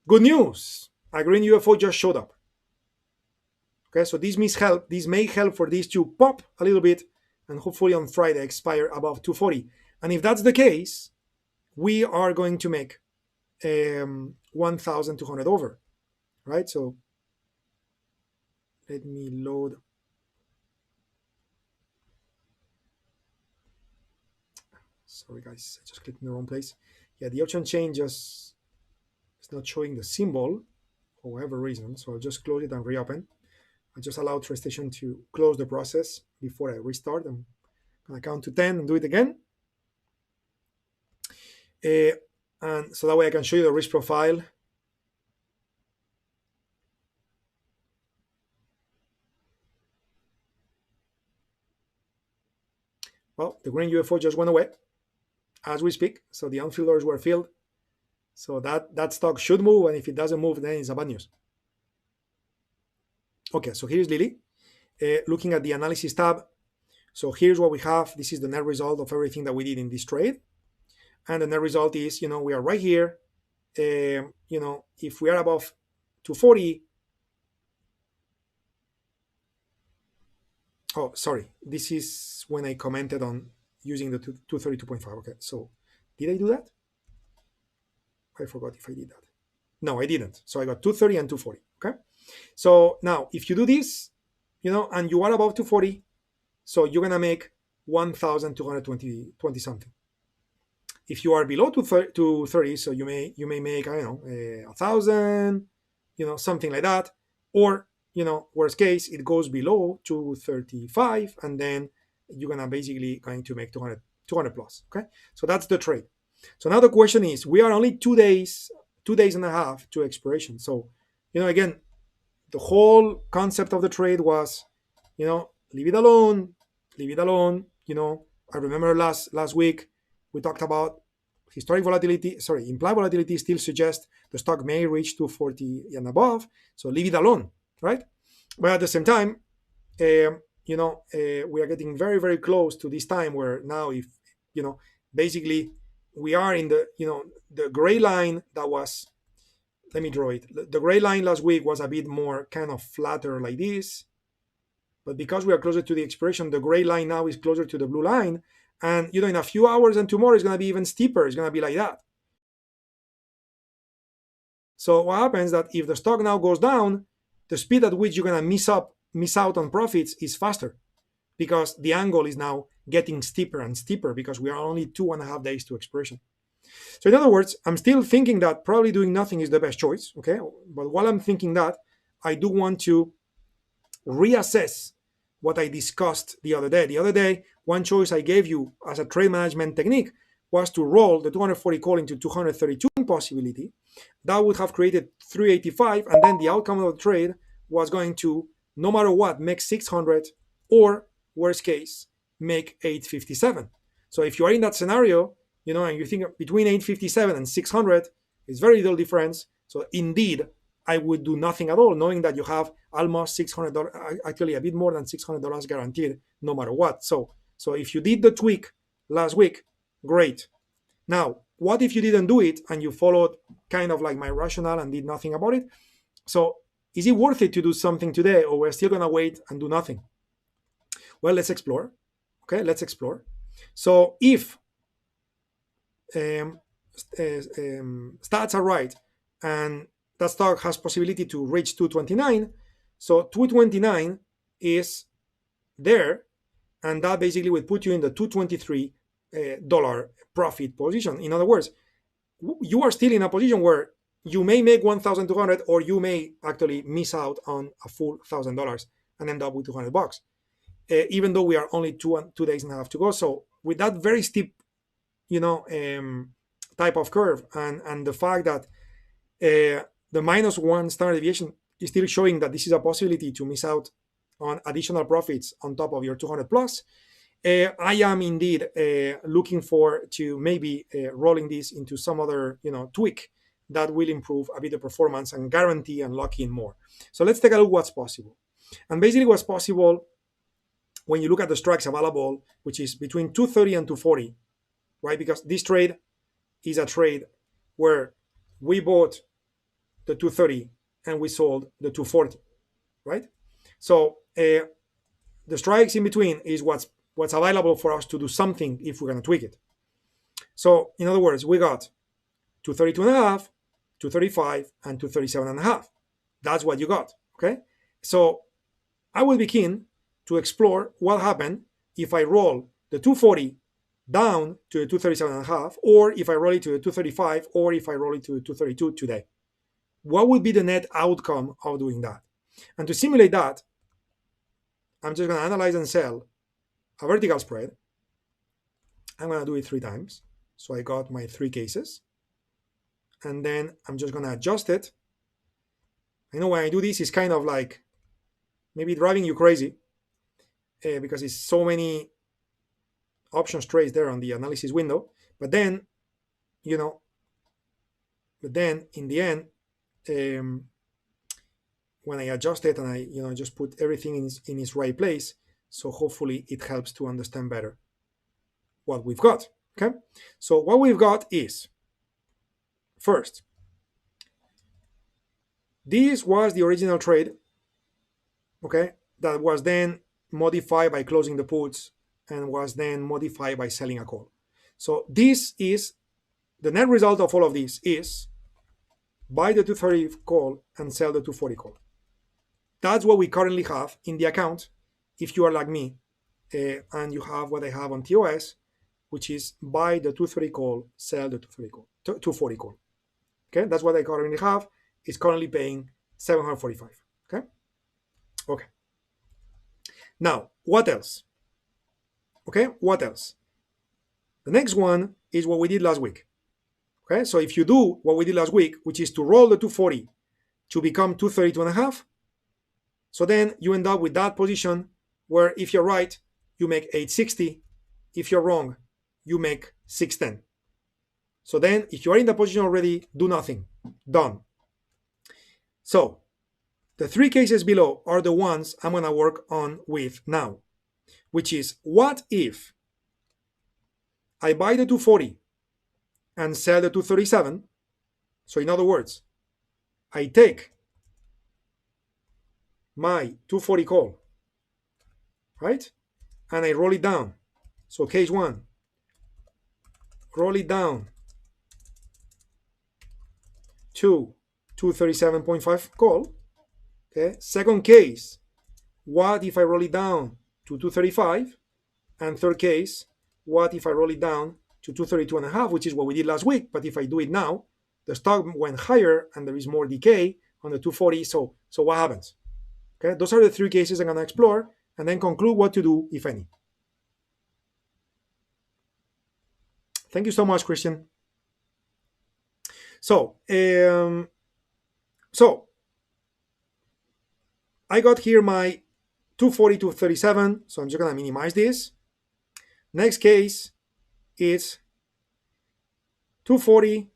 Good news. A green UFO just showed up. Okay, so this may help for these to pop a little bit and hopefully on Friday expire above 240. And if that's the case, we are going to make 1,200 over, right? So let me load. Sorry, guys, I just clicked in the wrong place. Yeah, the option chain just is not showing the symbol for whatever reason. So I'll just close it and reopen. I just allow TradeStation to close the process before I restart. I'm going to count to 10 and do it again. And so that way I can show you the risk profile. Well, the green UFO just went away as we speak. So the unfilled orders were filled. So that stock should move. And if it doesn't move, then it's a bad news. Okay, so here's Lily. Looking at the analysis tab. So here's what we have. This is the net result of everything that we did in this trade. And the net result is, we are right here. If we are above 240. Oh, sorry. This is when I commented on using the 232.5. Okay, so did I do that? I forgot if I did that. No, I didn't. So I got 230 and 240. Okay. So now if you do this, and you are above 240, so you're gonna make 1,220 something. If you are below 230, so you may make, I don't know, 1,000, something like that. Or, worst case, it goes below 235, and then you're gonna basically going to make 200 plus. Okay, so that's the trade. So now the question is, we are only 2 days and a half to expiration. So, again, the whole concept of the trade was, leave it alone, leave it alone. I remember last week we talked about historic volatility. Sorry, implied volatility still suggests the stock may reach 240 and above. So leave it alone, right? But at the same time, we are getting very, very close to this time where now, if basically we are in the gray line that was, let me draw it. The gray line last week was a bit more kind of flatter like this, but because we are closer to the expiration, the gray line now is closer to the blue line, and in a few hours and tomorrow it's going to be even steeper. It's going to be like that. So what happens is that if the stock now goes down, the speed at which you're going to miss out on profits is faster, because the angle is now getting steeper and steeper because we are only 2.5 days to expiration. So in other words, I'm still thinking that probably doing nothing is the best choice, okay? But while I'm thinking that, I do want to reassess what I discussed the other day. The other day, one choice I gave you as a trade management technique was to roll the 240 call into 232 possibility. That would have created 385, and then the outcome of the trade was going to, no matter what, make 600, or worst case, make 857. So if you are in that scenario, and you think between 857 and 600 is very little difference. So indeed, I would do nothing at all, knowing that you have almost $600, actually a bit more than $600 guaranteed, no matter what. So if you did the tweak last week, great. Now, what if you didn't do it and you followed kind of like my rationale and did nothing about it? So is it worth it to do something today, or we're still gonna wait and do nothing? Well, let's explore. Okay, let's explore. So if stats are right and that stock has possibility to reach 229, so 229 is there, and that basically would put you in the $223 profit position. In other words, you are still in a position where you may make 1,200, or you may actually miss out on a full $1,000 and end up with $200, even though we are only 2 days and a half to go. So with that very steep type of curve, and the fact that the -1 standard deviation is still showing that this is a possibility to miss out on additional profits on top of your 200 plus, I am indeed looking for to maybe rolling this into some other tweak that will improve a bit of performance and guarantee and lock in more. So let's take a look what's possible. And basically what's possible when you look at the strikes available, which is between 230 and 240, right? Because this trade is a trade where we bought the 230 and we sold the 240, right? So the strikes in between is what's available for us to do something if we're going to tweak it. So in other words, we got 232 and a half, 235, and 237 and a half. That's what you got, okay? So I will be keen to explore what happened if I roll the 240 down to the 237 and a half, or if I roll it to the 235, or if I roll it to the 232 today. What would be the net outcome of doing that? And to simulate that, I'm just going to analyze and sell a vertical spread. I'm going to do it 3 times. So I got my 3 cases. And then I'm just going to adjust it. I know when I do this, it's kind of like maybe driving you crazy because it's so many options trades there on the analysis window. But then, in the end, when I adjust it and I just put everything in its right place, so hopefully it helps to understand better what we've got. Okay, so what we've got is, first, This was the original trade, okay, that was then modified by closing the puts and was then modified by selling a call. So this is the net result of all of this is buy the 230 call and sell the 240 call. That's what we currently have in the account if you are like me and you have what I have on TOS, which is buy the 230 call, sell the 230 call, 240 call. Okay, that's what I currently have. It's currently paying 745. Okay. Okay. Now, what else? Okay, what else? The next one is what we did last week. Okay, so if you do what we did last week, which is to roll the 240 to become 232.5, so then you end up with that position where if you're right, you make 860. If you're wrong, you make 610. So then if you are in the position already, do nothing. Done. So the three cases below are the ones I'm going to work on with now, which is what if I buy the 240 and sell the 237? So in other words, I take my 240 call, right? And I roll it down. So case one, roll it down to 237.5 call. Okay. Second case, what if I roll it down to 235? And third case, what if I roll it down to 232.5, which is what we did last week? But if I do it now, the stock went higher and there is more decay on the 240. So what happens? Okay, those are the three cases I'm going to explore and then conclude what to do, if any. Thank you so much, Christian. So I got here my 240 to 37. So I'm just going to minimize this. Next case is 240,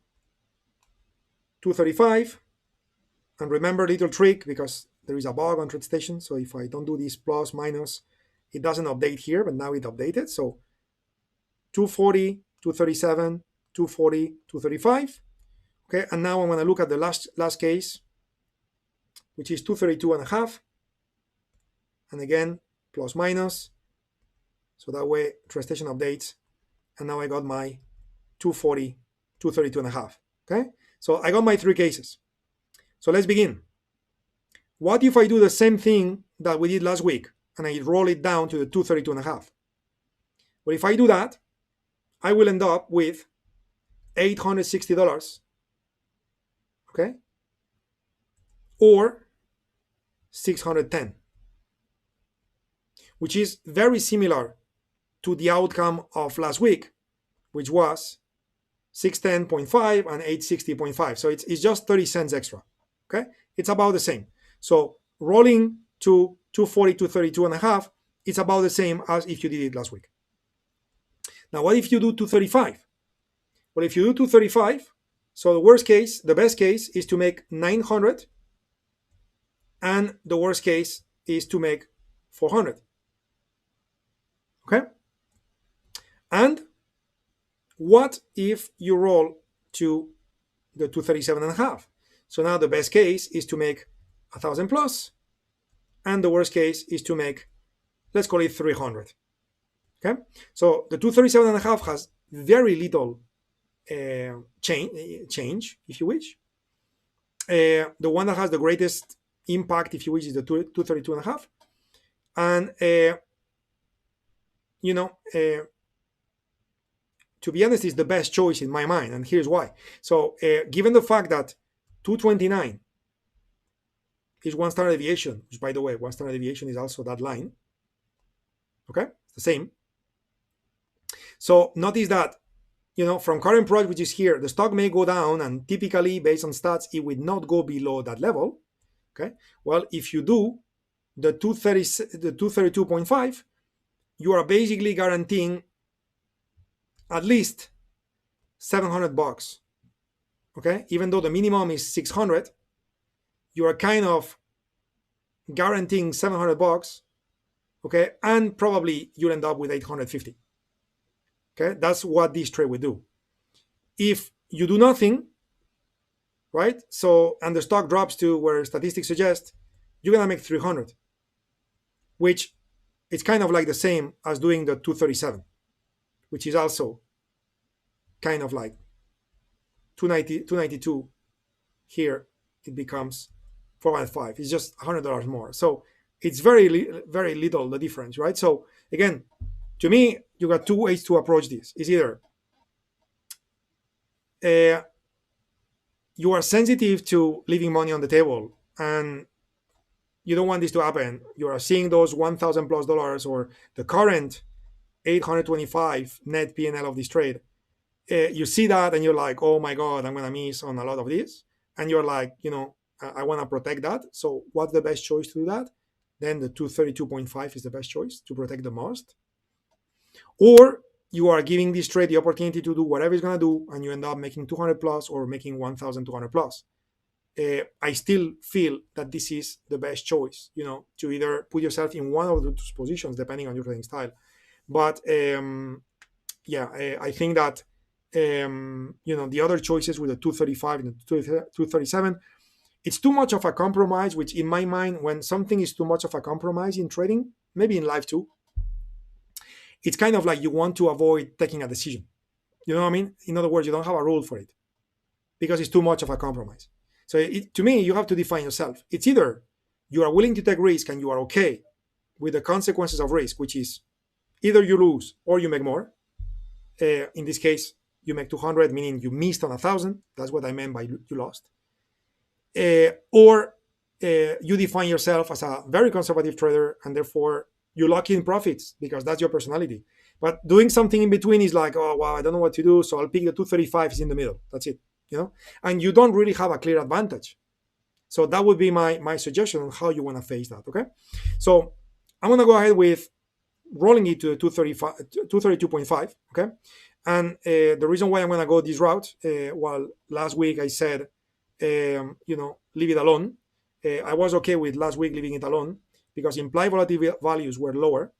235. And remember, little trick, because there is a bug on TradeStation. So if I don't do this plus, minus, it doesn't update here, but now it updated. So 240, 237, 240, 235. Okay, and now I'm going to look at the last case, which is 232.5. And again, plus, minus. So that way, TradeStation updates. And now I got my 240, 232.5. Okay, so I got my three cases. So let's begin. What if I do the same thing that we did last week and I roll it down to the 232.5? Well, if I do that, I will end up with $860, okay, or 610, which is very similar to the outcome of last week, which was 610.5 and 860.5. So it's just 30 cents extra. Okay, it's about the same. So rolling to 240 to 32.5, it's about the same as if you did it last week. Now, what if you do 235? Well, if you do 235, so the best case is to make 900, and the worst case is to make 400. Okay? And what if you roll to the 237.5? So now the best case is to make 1,000 plus, and the worst case is to make, let's call it 300. Okay, so the 237.5 has very little change, if you wish. The one that has the greatest impact, if you wish, is the 232.5, and to be honest, is the best choice in my mind, and here's why. So given the fact that 229 is one standard deviation, which, by the way, one standard deviation is also that line. Okay, it's the same. So notice that, from current price, which is here, the stock may go down, and typically, based on stats, it would not go below that level. Okay, well, if you do the 232.5, you are basically guaranteeing at least $700. Okay, even though the minimum is 600, you are kind of guaranteeing $700. Okay, and probably you'll end up with 850. Okay, that's what this trade would do. If you do nothing, right? So, and the stock drops to where statistics suggest you're gonna make 300, which it's kind of like the same as doing the 237, which is also kind of like 290, 292. Here it becomes 415. It's just $100 more. So it's very little the difference, right? So again, to me, you got two ways to approach this. It's either uh, you are sensitive to leaving money on the table and you don't want this to happen. You are seeing those 1,000 plus dollars or the current 825 net P&L of this trade. You see that and you're like, oh my God, I'm going to miss on a lot of this. And you're like, I want to protect that. So what's the best choice to do that? Then the 232.5 is the best choice to protect the most. Or you are giving this trade the opportunity to do whatever it's going to do and you end up making 200 plus or making 1,200 plus. I still feel that this is the best choice, to either put yourself in one of those positions depending on your trading style. But I think that the other choices with the 235 and the 237, it's too much of a compromise. Which in my mind, when something is too much of a compromise in trading, maybe in life too, it's kind of like you want to avoid taking a decision. You know what I mean? In other words, you don't have a rule for it because it's too much of a compromise. So to me, you have to define yourself. It's either you are willing to take risk and you are okay with the consequences of risk, which is either you lose or you make more. In this case, you make 200, meaning you missed on 1,000. That's what I meant by you lost. Or you define yourself as a very conservative trader and therefore you lock in profits because that's your personality. But doing something in between is like, oh, wow, I don't know what to do. So I'll pick the 235 is in the middle. That's it. And you don't really have a clear advantage. So that would be my suggestion on how you want to face that. Okay. So I'm going to go ahead with rolling it to 232.5. Okay. And the reason why I'm going to go this route, last week I said, leave it alone. I was okay with last week leaving it alone because implied volatility values were lower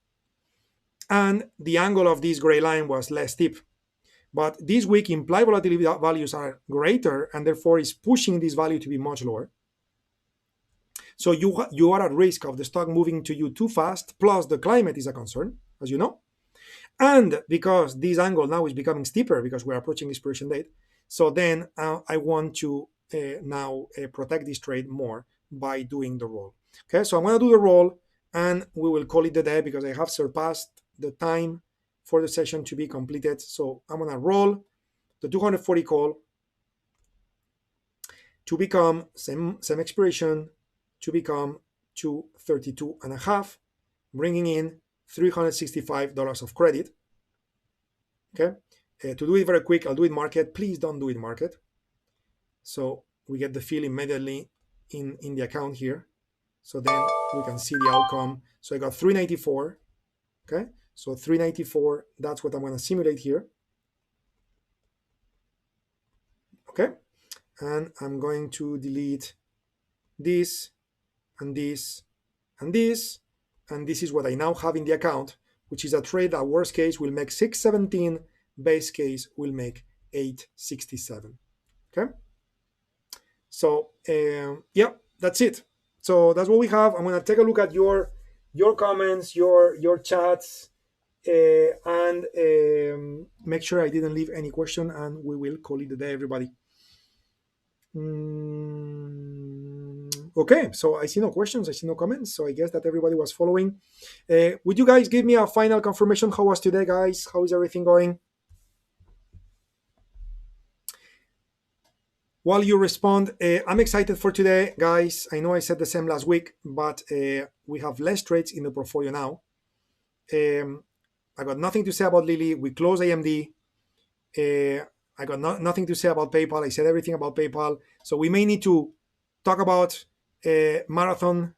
and the angle of this gray line was less steep. But this week, implied volatility values are greater and therefore is pushing this value to be much lower. So you are at risk of the stock moving to you too fast, plus the climate is a concern, as you know. And because this angle now is becoming steeper because we're approaching expiration date, so then I want to now protect this trade more by doing the roll. Okay, so I'm going to do the roll and we will call it the day because I have surpassed the time for the session to be completed. So I'm going to roll the 240 call to become same expiration to become 232.5, bringing in $365 of credit. Okay. To do it very quick, I'll do it market. Please don't do it market. So we get the fill immediately in the account here. So then we can see the outcome. So I got 394. Okay. So 394, that's what I'm going to simulate here. Okay. And I'm going to delete this and this and this. And this is what I now have in the account, which is a trade that worst case will make 617, base case will make 867. Okay. So that's it. So that's what we have. I'm going to take a look at your comments, your chats, and make sure I didn't leave any question, and we will call it a day, everybody. Okay, so I see no questions, I see no comments, so I guess that everybody was following. Would you guys give me a final confirmation? How was today, guys? How is everything going? While you respond, I'm excited for today, guys. I know I said the same last week, but we have less trades in the portfolio now. I got nothing to say about Lily. We closed AMD. I got nothing to say about PayPal. I said everything about PayPal. So we may need to talk about Marathon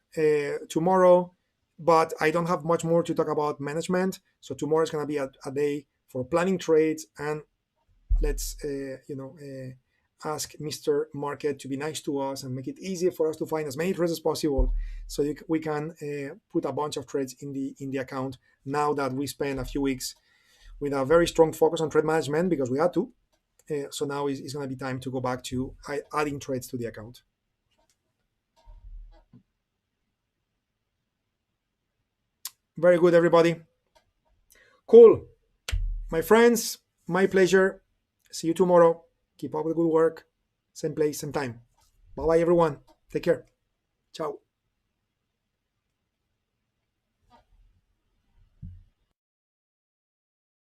tomorrow, but I don't have much more to talk about management. So tomorrow is going to be a day for planning trades, and let's ask Mr. Market to be nice to us and make it easy for us to find as many trades as possible, so we can put a bunch of trades in the account now that we spent a few weeks with a very strong focus on trade management because we had to. So now it's going to be time to go back to adding trades to the account. Very good, everybody. Cool. My friends, my pleasure. See you tomorrow. Keep up the good work. Same place, same time. Bye bye, everyone. Take care. Ciao.